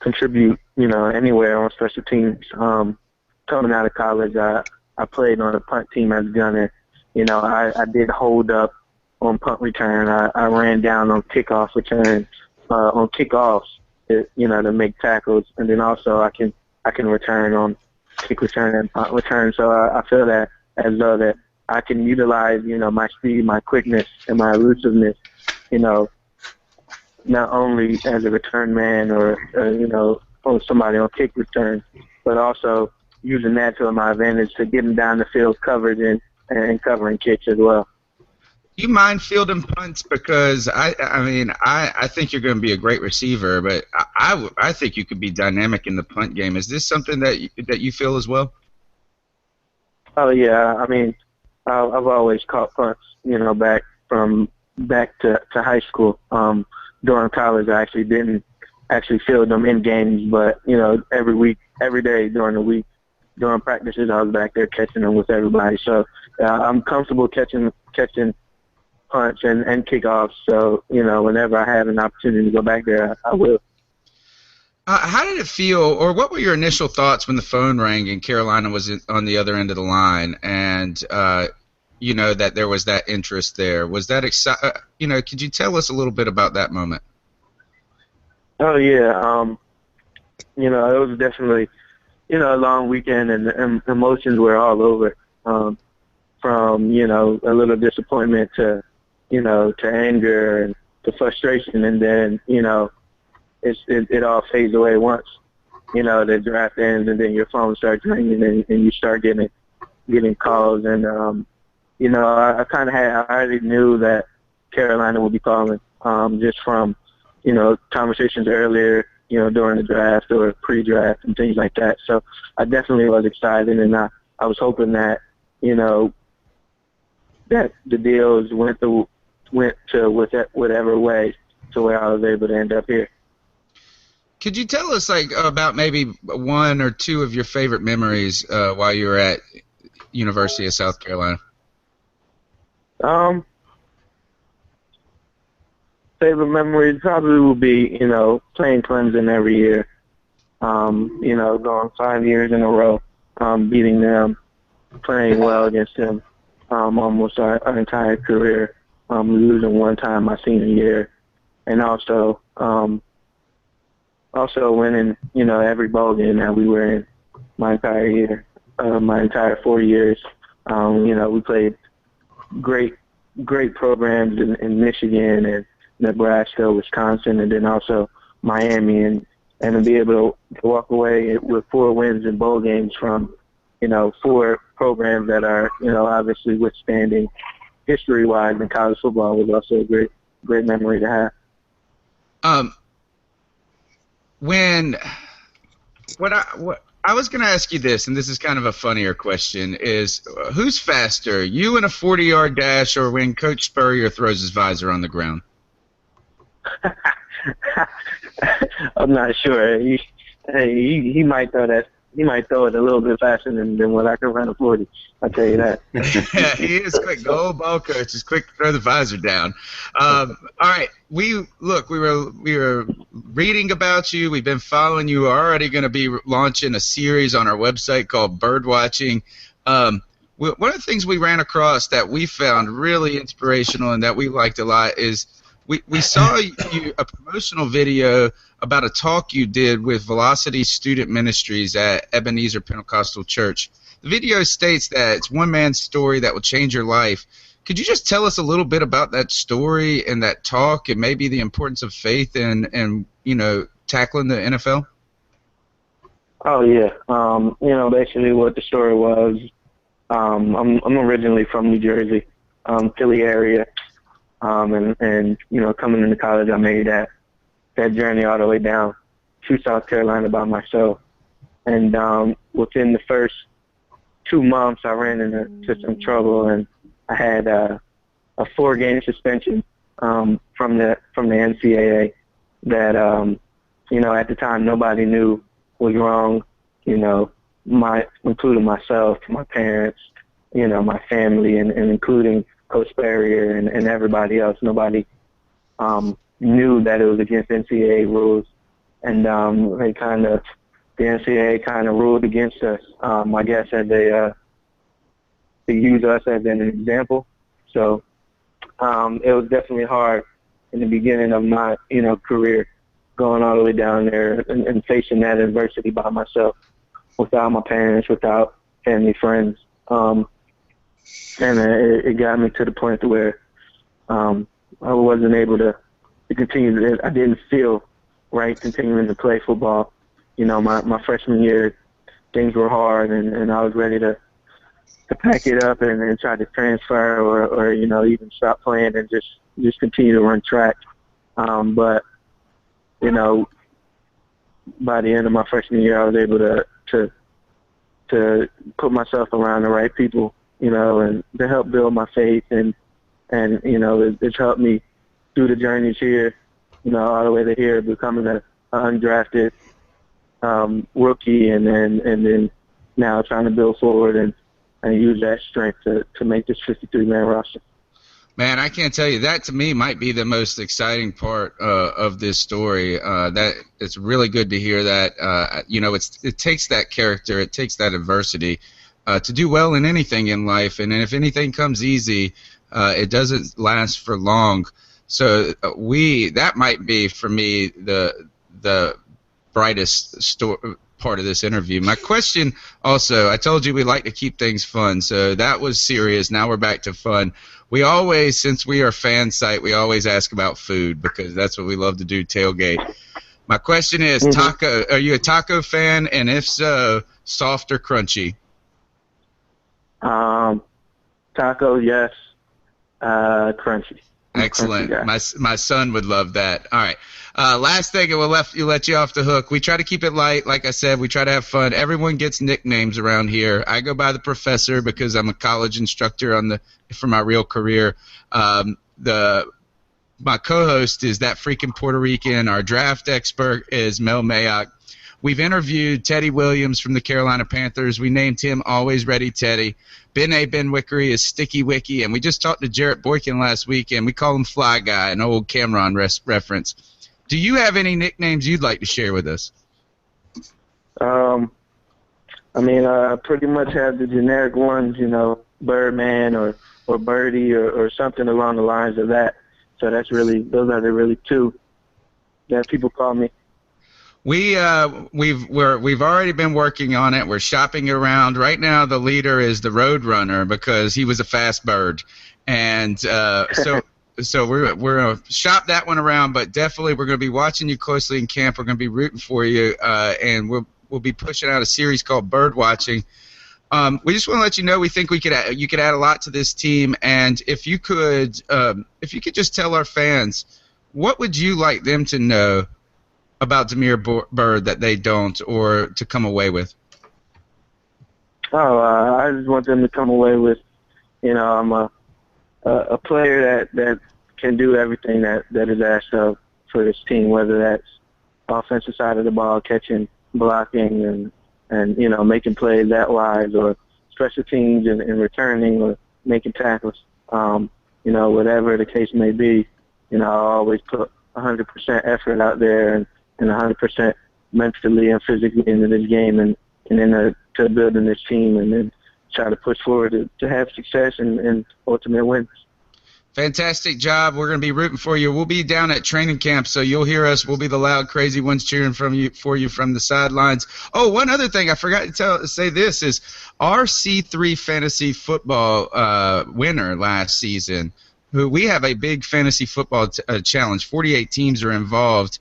contribute, anywhere on special teams. Coming out of college, I played on a punt team as a gunner. I did hold up on punt return. I ran down on kickoff return, on kickoffs, to make tackles, and then also I can return on kick return and punt return. So I feel that as though that I can utilize, my speed, my quickness, and my elusiveness, not only as a return man or somebody on kick return, but also using that to my advantage to get them down the field covered and covering kicks as well. You mind fielding punts? Because I think you're going to be a great receiver, but I think you could be dynamic in the punt game. Is this something that you feel as well? Oh yeah, I've always caught punts, back to high school. During college, I actually didn't field them in games, but every day during the week, during practices, I was back there catching them with everybody. So I'm comfortable catching punts and kickoffs. So whenever I have an opportunity to go back there, I will. How did it feel, or what were your initial thoughts when the phone rang and Carolina was on the other end of the line, and that there was that interest there? Was that could you tell us a little bit about that moment? Oh yeah, it was definitely a long weekend, and emotions were all over. From a little disappointment to to anger and to frustration, and then it all fades away once the draft ends, and then your phone starts ringing and you start getting calls, and I already knew that Carolina would be calling, just from conversations earlier, during the draft or pre-draft and things like that. So I definitely was excited, and I was hoping that that the deals went to whatever way to where I was able to end up here. Could you tell us about maybe one or two of your favorite memories while you were at University of South Carolina? Favorite memories probably will be, playing Clemson every year. Going 5 years in a row, beating them, playing well against them, almost our entire career, losing one time my senior year, and also winning, every bowl game that we were in my entire year, my entire 4 years. We played great programs in Michigan and Nebraska, Wisconsin, and then also Miami, and to be able to walk away with 4 wins in bowl games from, 4 programs that are, obviously withstanding history-wise in college football was also a great memory to have. What I was going to ask you this, and this is kind of a funnier question, is who's faster, you in a 40-yard dash or when Coach Spurrier throws his visor on the ground? I'm not sure. He might throw that throw it a little bit faster than what I can run a 40. I'll tell you that. Yeah, he is quick. The old ball coach is quick to throw the visor down. All right, we were reading about you. We've been following you. We're already going to be launching a series on our website called Bird Watching. One of the things we ran across that we found really inspirational and that we liked a lot is we saw you a promotional video about a talk you did with Velocity Student Ministries at Ebenezer Pentecostal Church. The video states that it's one man's story that will change your life. Could you just tell us a little bit about that story and that talk and maybe the importance of faith and tackling the NFL? Oh, yeah. Basically what the story was, I'm originally from New Jersey, Philly area. And coming into college, I made that journey all the way down to South Carolina by myself. And within the first 2 months, I ran into some trouble, and I had a 4-game suspension from the NCAA that at the time nobody knew was wrong. Including myself, my parents, my family, and including Coach Barrier and everybody else. Nobody knew that it was against NCAA rules, and the NCAA kind of ruled against us. I guess as they use us as an example. So it was definitely hard in the beginning of my career, going all the way down there and facing that adversity by myself, without my parents, without family, friends. And it got me to the point where I wasn't able to continue. I didn't feel right continuing to play football. My freshman year, things were hard, and I was ready to pack it up and try to transfer or even stop playing and just continue to run track. But by the end of my freshman year, I was able to put myself around the right people, and to help build my faith, and it's helped me through the journeys here, all the way to here, becoming an undrafted rookie, and then now trying to build forward and use that strength to make this 53-man roster. Man, I can't tell you, that to me might be the most exciting part of this story. That it's really good to hear that. It takes that character, it takes that adversity to do well in anything in life, and if anything comes easy, it doesn't last for long. So that might be for me the brightest part of this interview. My question also, I told you we like to keep things fun, so that was serious. Now we're back to fun. We always, since we are a fan site, we always ask about food because that's what we love to do, tailgate. My question is, taco. Are you a taco fan? And if so, soft or crunchy? Taco, yes. Crunchy. Excellent. Crunchy, my son would love that. All right. Last thing, and we'll let you off the hook. We try to keep it light. Like I said, we try to have fun. Everyone gets nicknames around here. I go by the professor because I'm a college instructor for my real career. My co-host is that freaking Puerto Rican. Our draft expert is Mel Mayock. We've interviewed Teddy Williams from the Carolina Panthers. We named him Always Ready Teddy. Ben Wickery is Sticky Wicky, and we just talked to Jarrett Boykin last week, and we call him Fly Guy, an old Cameron reference. Do you have any nicknames you'd like to share with us? I pretty much have the generic ones, Birdman or Birdie or something along the lines of that. So those are the really two that people call me. We've already been working on it. We're shopping it around. Right now, the leader is the Roadrunner because he was a fast bird, and so we're gonna shop that one around. But definitely, we're gonna be watching you closely in camp. We're gonna be rooting for you, and we'll be pushing out a series called Bird Watching. We just want to let you know we think you could add a lot to this team, and if you could just tell our fans, what would you like them to know about Damiere Byrd that they don't, or to come away with? I just want them to come away with, I'm a player that can do everything that is asked of for this team, whether that's offensive side of the ball, catching, blocking, and and making plays that wise, or special teams and returning or making tackles. Whatever the case may be, I always put 100% effort out there and 100% mentally and physically into this game, and then to building this team, and then try to push forward to have success and ultimate wins. Fantastic job. We're going to be rooting for you. We'll be down at training camp, so you'll hear us. We'll be the loud, crazy ones cheering for you from the sidelines. Oh, one other thing I forgot to say this is our C3 fantasy football winner last season, who we have a big fantasy football challenge. 48 teams are involved,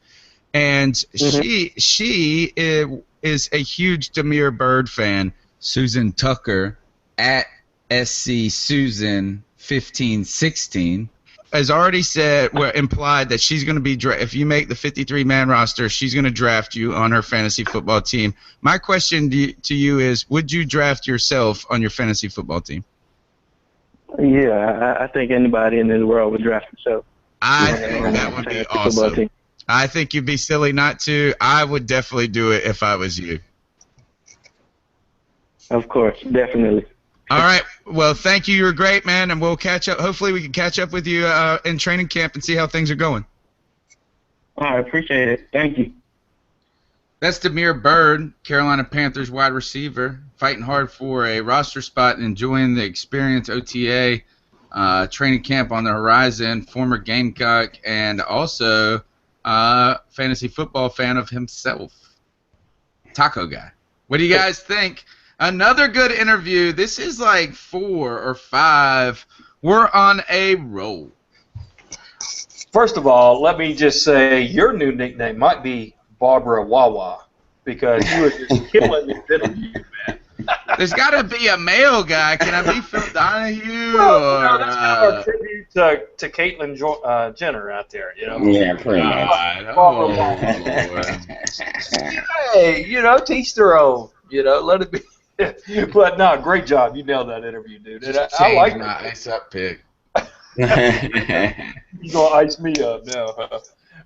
and she is a huge Damiere Byrd fan. Susan Tucker at SC Susan 1516 has already implied that she's going to be if you make the 53-man roster, she's going to draft you on her fantasy football team. My question to you is, would you draft yourself on your fantasy football team? Yeah, I think anybody in this world would draft themselves. I think that would be awesome. I think you'd be silly not to. I would definitely do it if I was you. Of course, definitely. All right. Well, thank you. You're great, man, and we'll catch up. Hopefully we can catch up with you in training camp and see how things are going. I appreciate it. Thank you. That's Damiere Byrd, Carolina Panthers wide receiver, fighting hard for a roster spot and enjoying the experience. OTA, training camp on the horizon, former Gamecock, and also fantasy football fan of himself. Taco guy. What do you guys think? Another good interview. This is like 4 or 5. We're on a roll. First of all, let me just say your new nickname might be Barbara Wawa, because you were just killing this interview, man. There's got to be a male guy. Can I be Phil Donahue? No, that's kind of a tribute to Caitlyn Jenner out there, Yeah, pretty much. Hey, teach their own. Let it be. But no, great job. You nailed that interview, dude. And I like my ice up pick. You're gonna ice me up now. All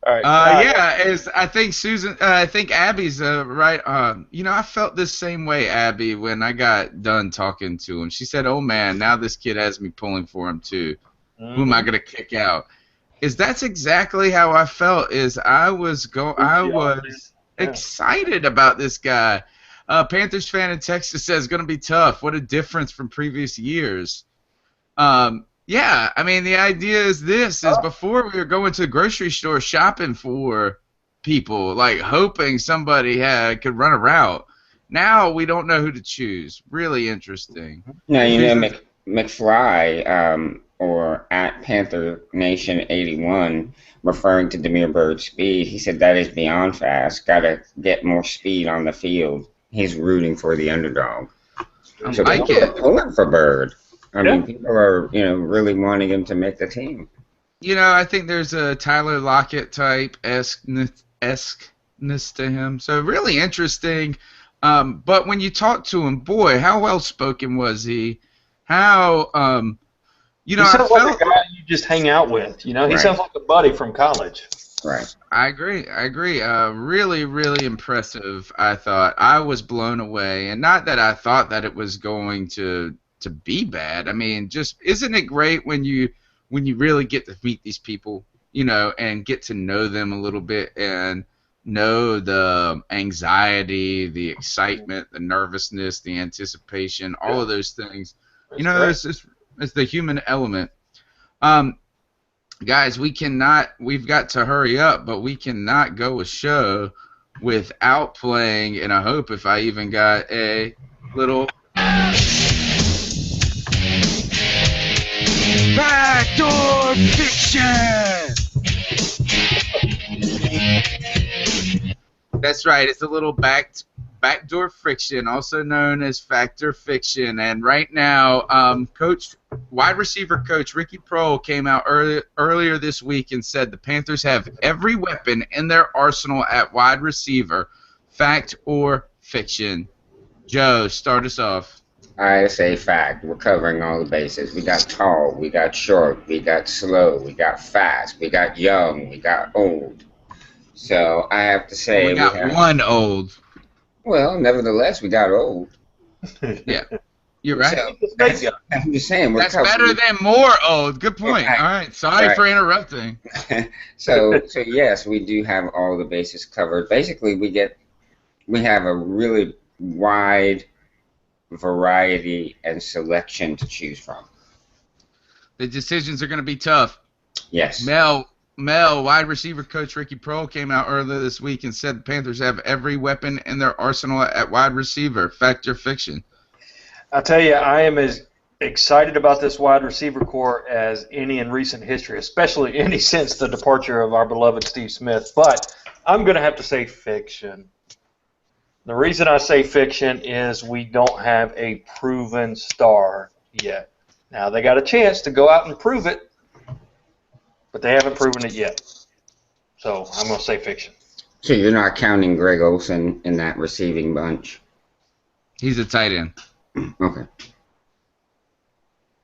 right. I think Susan. I think Abby's right. I felt this same way, Abby, when I got done talking to him. She said, "Oh man, now this kid has me pulling for him too. Who am I gonna kick out?" That's exactly how I felt. I was excited about this guy. Panthers fan in Texas says going to be tough. What a difference from previous years. Yeah, I mean, the idea is before we were going to the grocery store shopping for people, like hoping somebody could run a route. Now we don't know who to choose. Really interesting. No, McFly, or at Panther Nation 81, referring to Damiere Byrd's speed, he said that is beyond fast. Got to get more speed on the field. He's rooting for the underdog. So people are pulling for Byrd. I mean, people are, really wanting him to make the team. I think there's a Tyler Lockett type esqueness to him. So really interesting. But when you talk to him, boy, how well spoken was he? How he sounds like a guy you just hang out with. He sounds like a buddy from college. Right. I agree. Really, really impressive, I thought. I was blown away. And not that I thought that it was going to be bad. I mean, just isn't it great when you really get to meet these people, and get to know them a little bit and know the anxiety, the excitement, the nervousness, the anticipation, all of those things. It's the human element. Guys, we've got to hurry up, but we cannot go a show without playing, and I hope if I even got a little Backdoor Fiction! That's right, it's a little backdoor fiction, also known as Factor Fiction. And right now, wide receiver coach Ricky Proehl came out earlier this week and said the Panthers have every weapon in their arsenal at wide receiver. Fact or fiction? Joe, start us off. I say fact. We're covering all the bases. We got tall, we got short, we got slow, we got fast, we got young, we got old. So I have to say we got one old. Well, nevertheless, we got old. Yeah, you're right. So, I'm just saying. That's better than more old. Good point. Right. All right. Sorry for interrupting. So yes, we do have all the bases covered. Basically, we have a really wide variety and selection to choose from. The decisions are going to be tough. Yes. Mel, wide receiver coach Ricky Proehl came out earlier this week and said the Panthers have every weapon in their arsenal at wide receiver. Fact or fiction? I tell you, I am as excited about this wide receiver core as any in recent history, especially any since the departure of our beloved Steve Smith. But I'm going to have to say fiction. The reason I say fiction is we don't have a proven star yet. Now, they got a chance to go out and prove it, but they haven't proven it yet. So I'm going to say fiction. So you're not counting Greg Olsen in that receiving bunch? He's a tight end. Okay.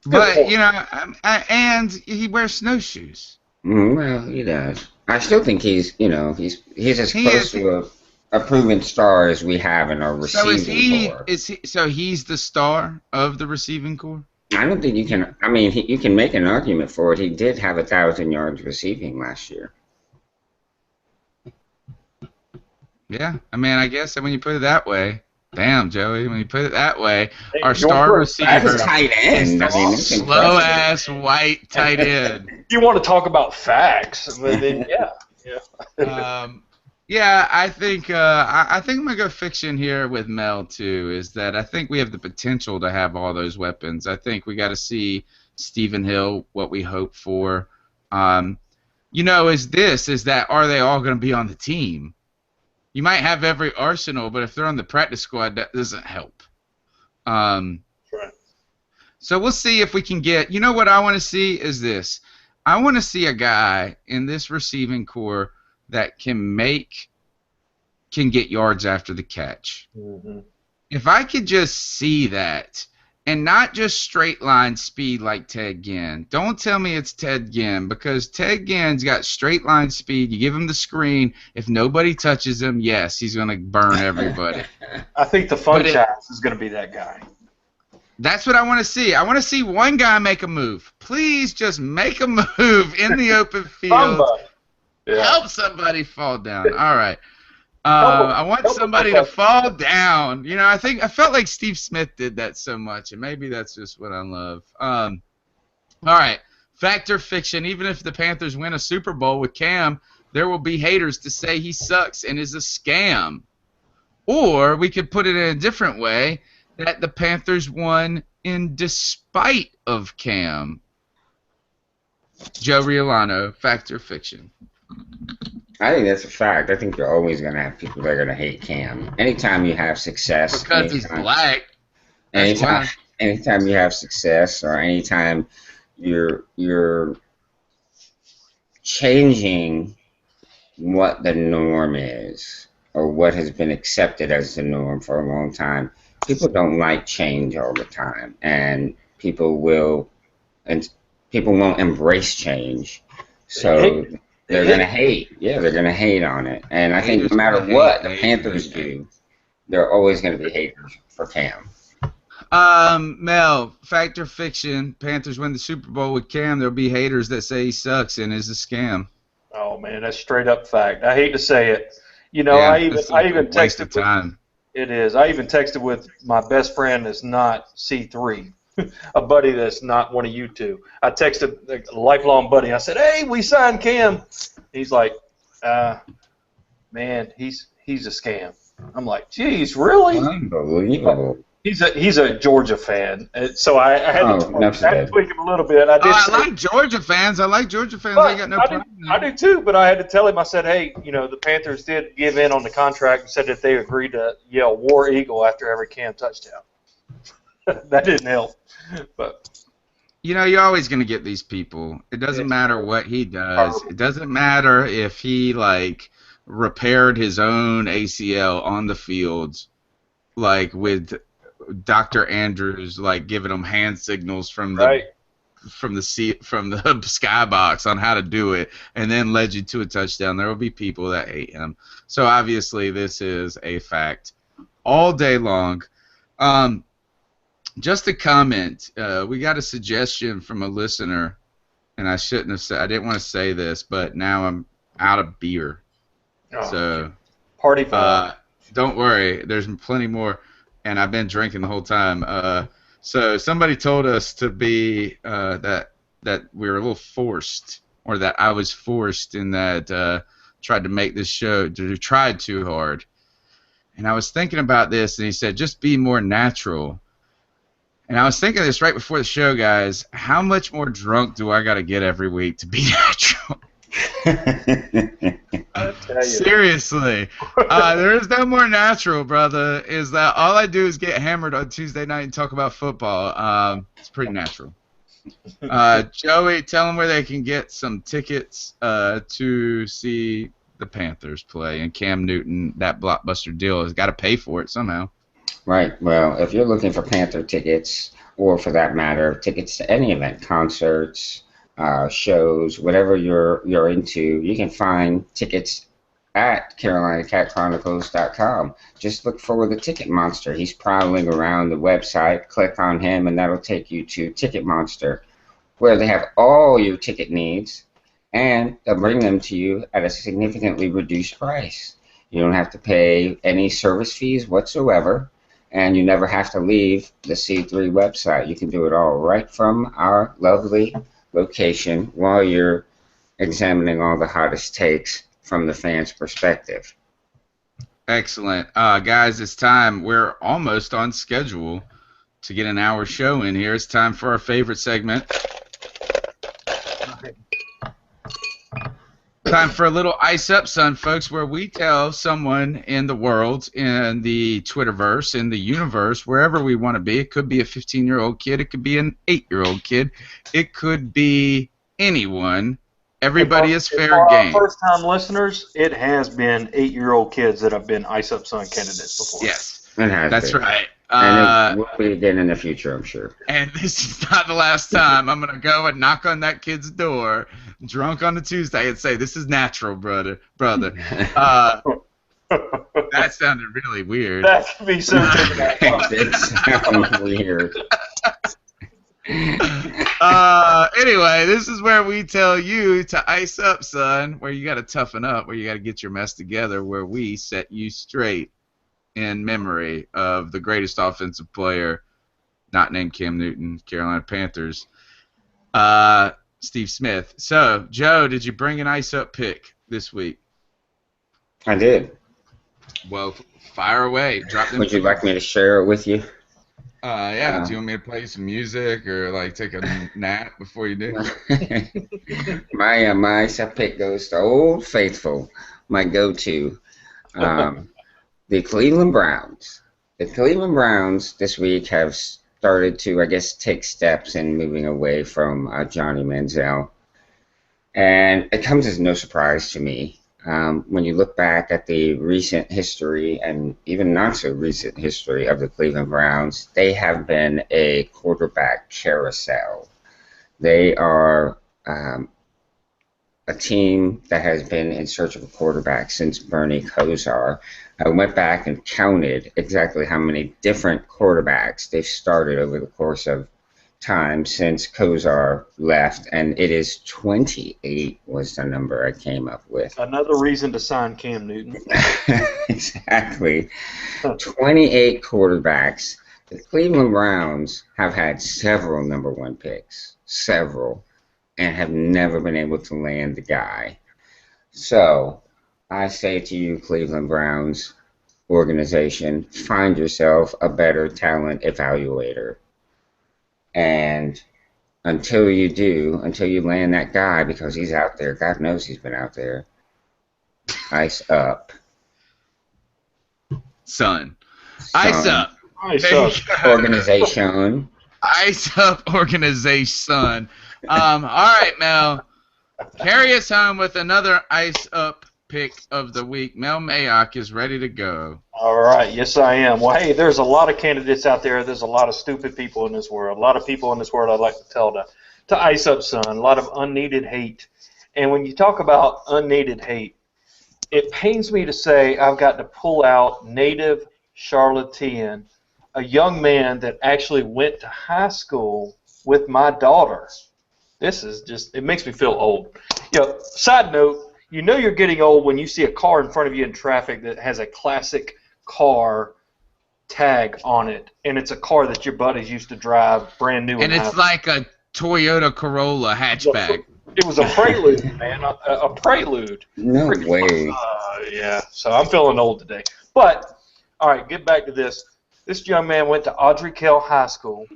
But, you know, and he wears snowshoes. Well, he does. I still think he's as close to a proven star as we have in our receiving core. So he's the star of the receiving core? I don't think you can. I mean, you can make an argument for it. He did have 1,000 yards receiving last year. Yeah, I mean, I guess when you put it that way, damn, Joey, when you put it that way, our star receiver tight end. is the slow-ass white tight end. You want to talk about facts, but then, yeah. Yeah, I think I'm gonna go fiction here with Mel too. Is that I think we have the potential to have all those weapons. I think we got to see Stephen Hill, what we hope for. You know, is that are they all going to be on the team? You might have every arsenal, but if they're on the practice squad, that doesn't help. Right. So we'll see if we can get. You know what I want to see is this. I want to see a guy in this receiving core that can get yards after the catch. Mm-hmm. If I could just see that, and not just straight line speed like Ted Ginn. Don't tell me it's Ted Ginn, because Ted Ginn's got straight line speed. You give him the screen. If nobody touches him, yes, he's going to burn everybody. I think the fun chance is going to be that guy. That's what I want to see. I want to see one guy make a move. Please just make a move in the open field. Yeah. Help somebody fall down. All right. I want somebody to fall down. You know, I felt like Steve Smith did that so much, and maybe that's just what I love. All right. Fact or fiction, even if the Panthers win a Super Bowl with Cam, there will be haters to say he sucks and is a scam. Or we could put it in a different way, that the Panthers won in despite of Cam. Joe Riolano, fact or fiction? I think that's a fact. I think you're always going to have people that are going to hate Cam. Anytime you have success. Because he's black. Anytime you have success, or anytime you're changing what the norm is, or what has been accepted as the norm for a long time, people don't like change all the time, and people won't embrace change. So they're going to hate. Yeah, they're going to hate on it. And I think no matter what the Panthers do, they're always going to be haters for Cam. Mel, fact or fiction, Panthers win the Super Bowl with Cam, there'll be haters that say he sucks and is a scam. Oh, man, that's straight up fact. I hate to say it. You know, yeah, I even texted time. It is. I even texted with my best friend that's not C3. A buddy that's not one of you two. I texted a lifelong buddy. I said, "Hey, we signed Cam." He's like, "Man, he's a scam." I'm like, "Geez, really?" Unbelievable. He's a Georgia fan, so I had to tweak him a little bit. I like Georgia fans. I got no problem. I do too, but I had to tell him. I said, "Hey, you know, the Panthers did give in on the contract and said that they agreed to yell War Eagle after every Cam touchdown." That didn't help. But you know, you're always going to get these people. It doesn't matter what he does. It doesn't matter if he repaired his own ACL on the fields, with Dr. Andrews giving him hand signals from the skybox on how to do it, and then led you to a touchdown. There will be people that hate him. So obviously this is a fact. all day long. Just a comment. We got a suggestion from a listener, and I shouldn't have said. I didn't want to say this, but now I'm out of beer. So party foul. Don't worry, there's plenty more, and I've been drinking the whole time. So somebody told us to be that we were a little forced, or that I was forced in that tried to make this show, tried too hard. And I was thinking about this, and he said, just be more natural. And I was thinking this right before the show, guys. How much more drunk do I got to get every week to be natural? Seriously. There is no more natural, brother. Is that all I do is get hammered on Tuesday night and talk about football. It's pretty natural. Joey, tell them where they can get some tickets to see the Panthers play. And Cam Newton, that blockbuster deal, has got to pay for it somehow. Right. Well, if you're looking for Panther tickets, or for that matter, tickets to any event, concerts, shows, whatever you're into, you can find tickets at CarolinaCatChronicles.com. Just look for the Ticket Monster. He's prowling around the website. Click on him, and that'll take you to Ticket Monster, where they have all your ticket needs, and they'll bring them to you at a significantly reduced price. You don't have to pay any service fees whatsoever, and you never have to leave the C3 website. You can do it all right from our lovely location while you're examining all the hottest takes from the fans' perspective. Excellent. Guys, it's time. We're almost on schedule to get an hour show in here. It's time for our favorite segment. Time for a little Ice Up, Son, folks, where we tell someone in the world, in the Twitterverse, in the universe, wherever we want to be. It could be a 15-year-old kid. It could be an 8-year-old kid. It could be anyone. Everybody is fair game. First-time listeners, it has been 8-year-old kids that have been Ice Up Son candidates before. Yes, that's right. And it will be again in the future, I'm sure. And this is not the last time. I'm going to go and knock on that kid's door, drunk on a Tuesday, and say, this is natural, brother. That sounded really weird. That could be so different. It sounds weird. Anyway, this is where we tell you to ice up, son, where you got to toughen up, where you got to get your mess together, where we set you straight in memory of the greatest offensive player, not named Cam Newton, Carolina Panthers, Steve Smith. So, Joe, did you bring an ice up pick this week? I did. Well, fire away. Drop them. Would you like me to share it with you? Yeah. Do you want me to play some music or like take a nap before you do? My ice up pick goes to Old Faithful, my go-to. The Cleveland Browns. The Cleveland Browns this week have started to, I guess, take steps in moving away from Johnny Manziel. And it comes as no surprise to me. When you look back at the recent history and even not so recent history of the Cleveland Browns, they have been a quarterback carousel. They are a team that has been in search of a quarterback since Bernie Kosar. I went back and counted exactly how many different quarterbacks they've started over the course of time since Kosar left, and it is 28 was the number I came up with. Another reason to sign Cam Newton. Exactly. 28 quarterbacks. The Cleveland Browns have had several number one picks, and have never been able to land the guy. So I say to you, Cleveland Browns organization, find yourself a better talent evaluator. And until you do, until you land that guy, because he's out there, God knows he's been out there, ice up. Son. Ice up. Ice up. Organization. Ice up organization. All right, Mel. Carry us home with another ice up pick of the week. Mel Mayock is ready to go. All right. Yes, I am. Well, hey, there's a lot of candidates out there. There's a lot of stupid people in this world. A lot of people in this world I'd like to tell to ice up, son. A lot of unneeded hate. And when you talk about unneeded hate, it pains me to say I've got to pull out native charlatan, a young man that actually went to high school with my daughter. This is just, it makes me feel old. Side note, you're getting old when you see a car in front of you in traffic that has a classic car tag on it, and it's a car that your buddies used to drive brand new. And it's like a Toyota Corolla hatchback. It was a Prelude, man, a Prelude. No way. Yeah, so I'm feeling old today. But, all right, get back to this. This young man went to Audrey Kell High School,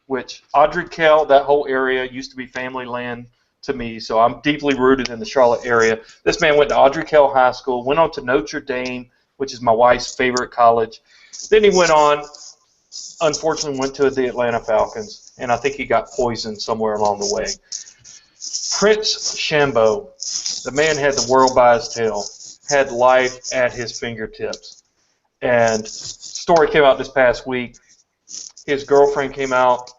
which Audrey Kell, that whole area, used to be family land to me, so I'm deeply rooted in the Charlotte area. This man went to Audrey Kell High School, went on to Notre Dame, which is my wife's favorite college. Then he went on, unfortunately went to the Atlanta Falcons, and I think he got poisoned somewhere along the way. Prince Shambo, the man had the world by his tail, had life at his fingertips. And story came out this past week. His girlfriend came out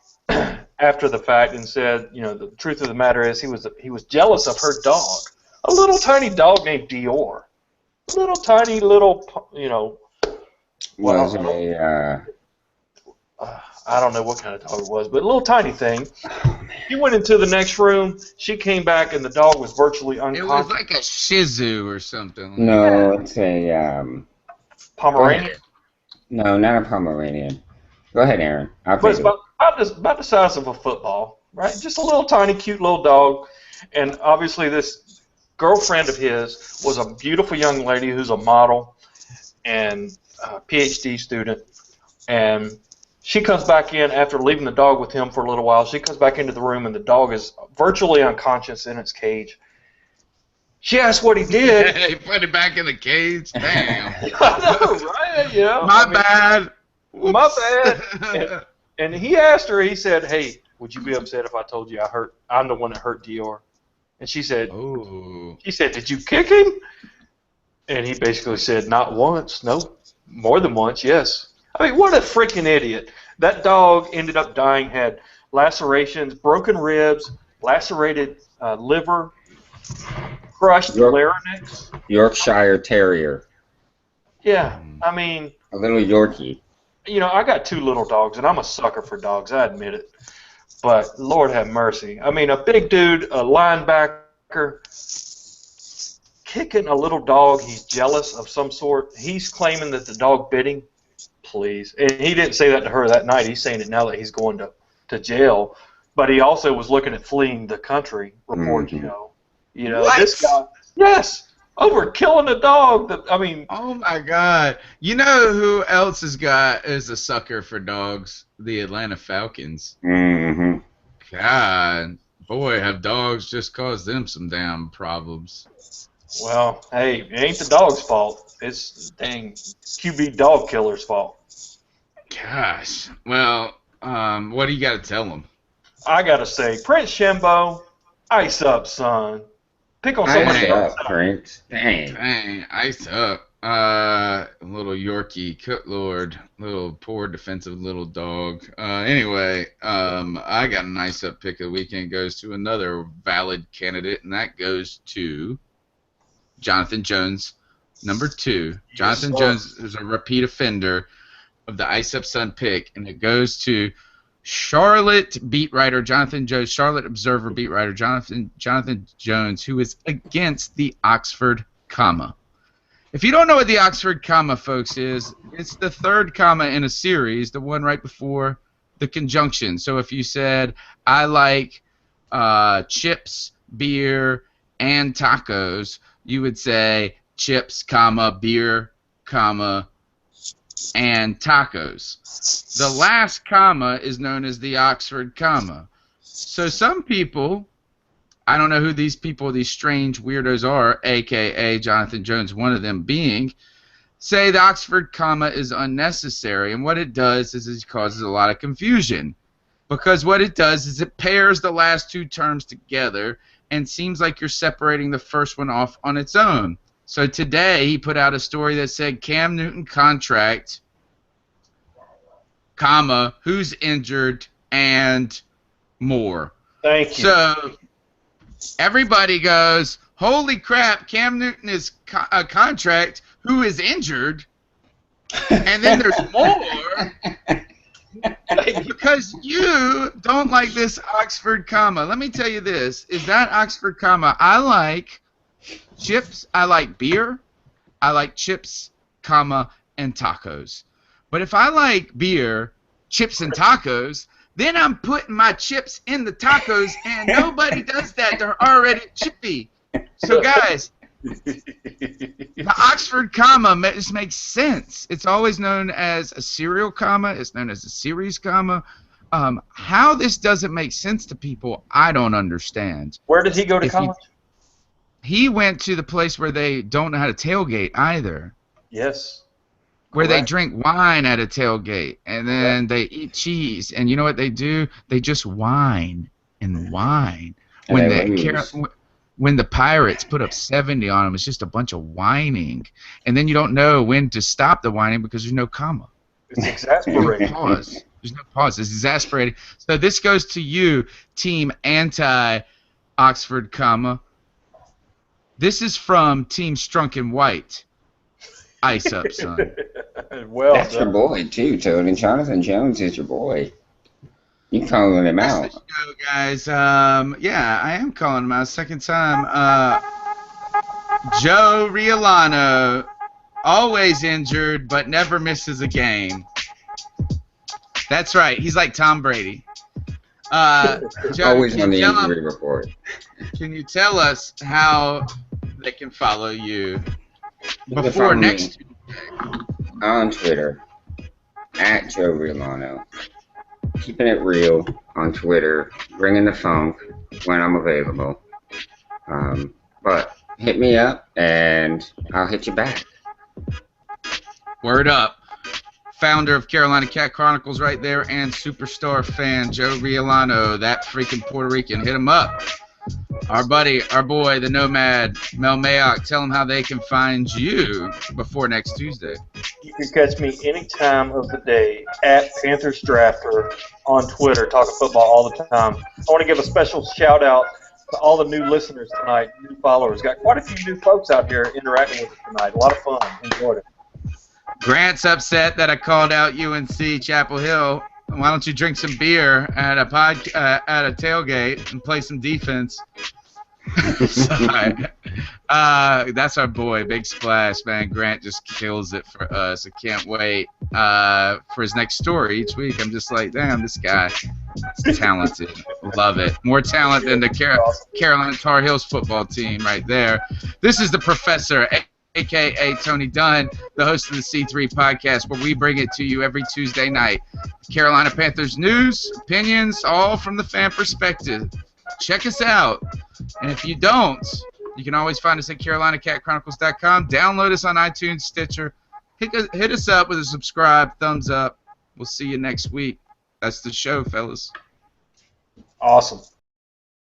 after the fact and said, the truth of the matter is he was jealous of her dog, a little tiny dog named Dior, little tiny Was a I don't know what kind of dog it was, but a little tiny thing. He went into the next room. She came back, and the dog was virtually unconscious. It was like a Shih Tzu or something. No, it's a Pomeranian. No, not a Pomeranian. Go ahead, Aaron. But it's about the size of a football, right? Just a little tiny, cute little dog. And obviously this girlfriend of his was a beautiful young lady who's a model and a PhD student. And she comes back in after leaving the dog with him for a little while. She comes back into the room, and the dog is virtually unconscious in its cage. She asked what he did. He put it back in the cage. Damn. I know, right? My bad. My bad. And he asked her, he said, hey, would you be upset if I told you I'm the one that hurt Dior? And she said, did you kick him? And he basically said, not once. No, more than once, yes. I mean, what a freaking idiot. That dog ended up dying, had lacerations, broken ribs, lacerated liver, crushed larynx. Yorkshire Terrier. Yeah, I mean. A little Yorkie. I got 2 little dogs, and I'm a sucker for dogs, I admit it. But Lord have mercy. I mean, a big dude, a linebacker, kicking a little dog, he's jealous of some sort. He's claiming that the dog bit him. Please. And he didn't say that to her that night. He's saying it now that he's going to jail. But he also was looking at fleeing the country, reports, This guy, yes, over killing a dog. Oh, my God. You know who else is a sucker for dogs? The Atlanta Falcons. Mm-hmm. God, boy, have dogs just caused them some damn problems. Well, hey, it ain't the dog's fault. It's dang QB dog killer's fault. Gosh. Well, what do you got to tell them? I got to say, Prince Shambo, ice up, son. Pick on somebody else. Prince. Dang, ice up. Little Yorkie, good Lord, little poor defensive little dog. Anyway, I got a nice up pick of the weekend. Goes to another valid candidate, and that goes to Jonathan Jones, number 2. Jonathan Jones is a repeat offender of the Ice Up Sun pick, and it goes to Charlotte beat writer Jonathan Jones, Charlotte Observer beat writer Jonathan Jones, who is against the Oxford comma. If you don't know what the Oxford comma, folks, is, it's the 3rd comma in a series, the one right before the conjunction. So if you said, I like chips, beer, and tacos, you would say chips, comma, beer, comma, and tacos. The last comma is known as the Oxford comma. So some people, I don't know who these people, these strange weirdos are, a.k.a. Jonathan Jones, one of them being, say the Oxford comma is unnecessary, and what it does is it causes a lot of confusion. Because what it does is it pairs the last 2 terms together and seems like you're separating the first one off on its own. So today he put out a story that said Cam Newton contract, comma, who's injured, and more. Thank you. So everybody goes, holy crap, Cam Newton is a contract, who is injured, And then there's more because you don't like this Oxford comma. Let me tell you this. Is that Oxford comma? I like chips. I like beer. I like chips, comma, and tacos. But if I like beer, chips, and tacos, then I'm putting my chips in the tacos, and nobody does that. They're already chippy. So, guys, the Oxford comma just makes sense. It's always known as a serial comma. It's known as a series comma. How this doesn't make sense to people, I don't understand. Where did he go to college? He went to the place where they don't know how to tailgate either. Yes. Where they drink wine at a tailgate, and then they eat cheese. And you know what they do? They just whine and whine. When the Pirates put up 70 on them, it's just a bunch of whining. And then you don't know when to stop the whining because there's no comma. It's exasperating. There's no pause. It's exasperating. So this goes to you, Team Anti-Oxford comma. This is from Team Strunken White. Ice up, son. Well, that's your boy too, Tony. Jonathan Jones is your boy. You calling him out? That's the show, guys. Yeah, I am calling him out. Second time. Joe Riolano, always injured but never misses a game. That's right. He's like Tom Brady. Joe, always on the injury report. Can you tell us how they can follow you before next Tuesday? On Twitter, at Joe Riolano. Keeping it real on Twitter, bringing the funk when I'm available. But hit me up and I'll hit you back. Word up. Founder of Carolina Cat Chronicles right there and superstar fan Joe Riolano, that freaking Puerto Rican. Hit him up. Our buddy, our boy, the Nomad, Mel Mayock, tell him how they can find you before next Tuesday. You can catch me any time of the day at Panthers Drafter on Twitter, talking football all the time. I want to give a special shout out to all the new listeners tonight, new followers. Got quite a few new folks out here interacting with us tonight. A lot of fun. Enjoyed it. Grant's upset that I called out UNC Chapel Hill. Why don't you drink some beer at a tailgate and play some defense? Sorry. That's our boy, Big Splash, man. Grant just kills it for us. I can't wait for his next story each week. I'm just like, damn, this guy is talented. Love it. More talent than the Carolina Tar Heels football team right there. This is the Professor, a.k.a. Tony Dunn, the host of the C3 Podcast, where we bring it to you every Tuesday night. Carolina Panthers news, opinions, all from the fan perspective. Check us out. And if you don't, you can always find us at CarolinaCatChronicles.com. Download us on iTunes, Stitcher. Hit us up with a subscribe, thumbs up. We'll see you next week. That's the show, fellas. Awesome.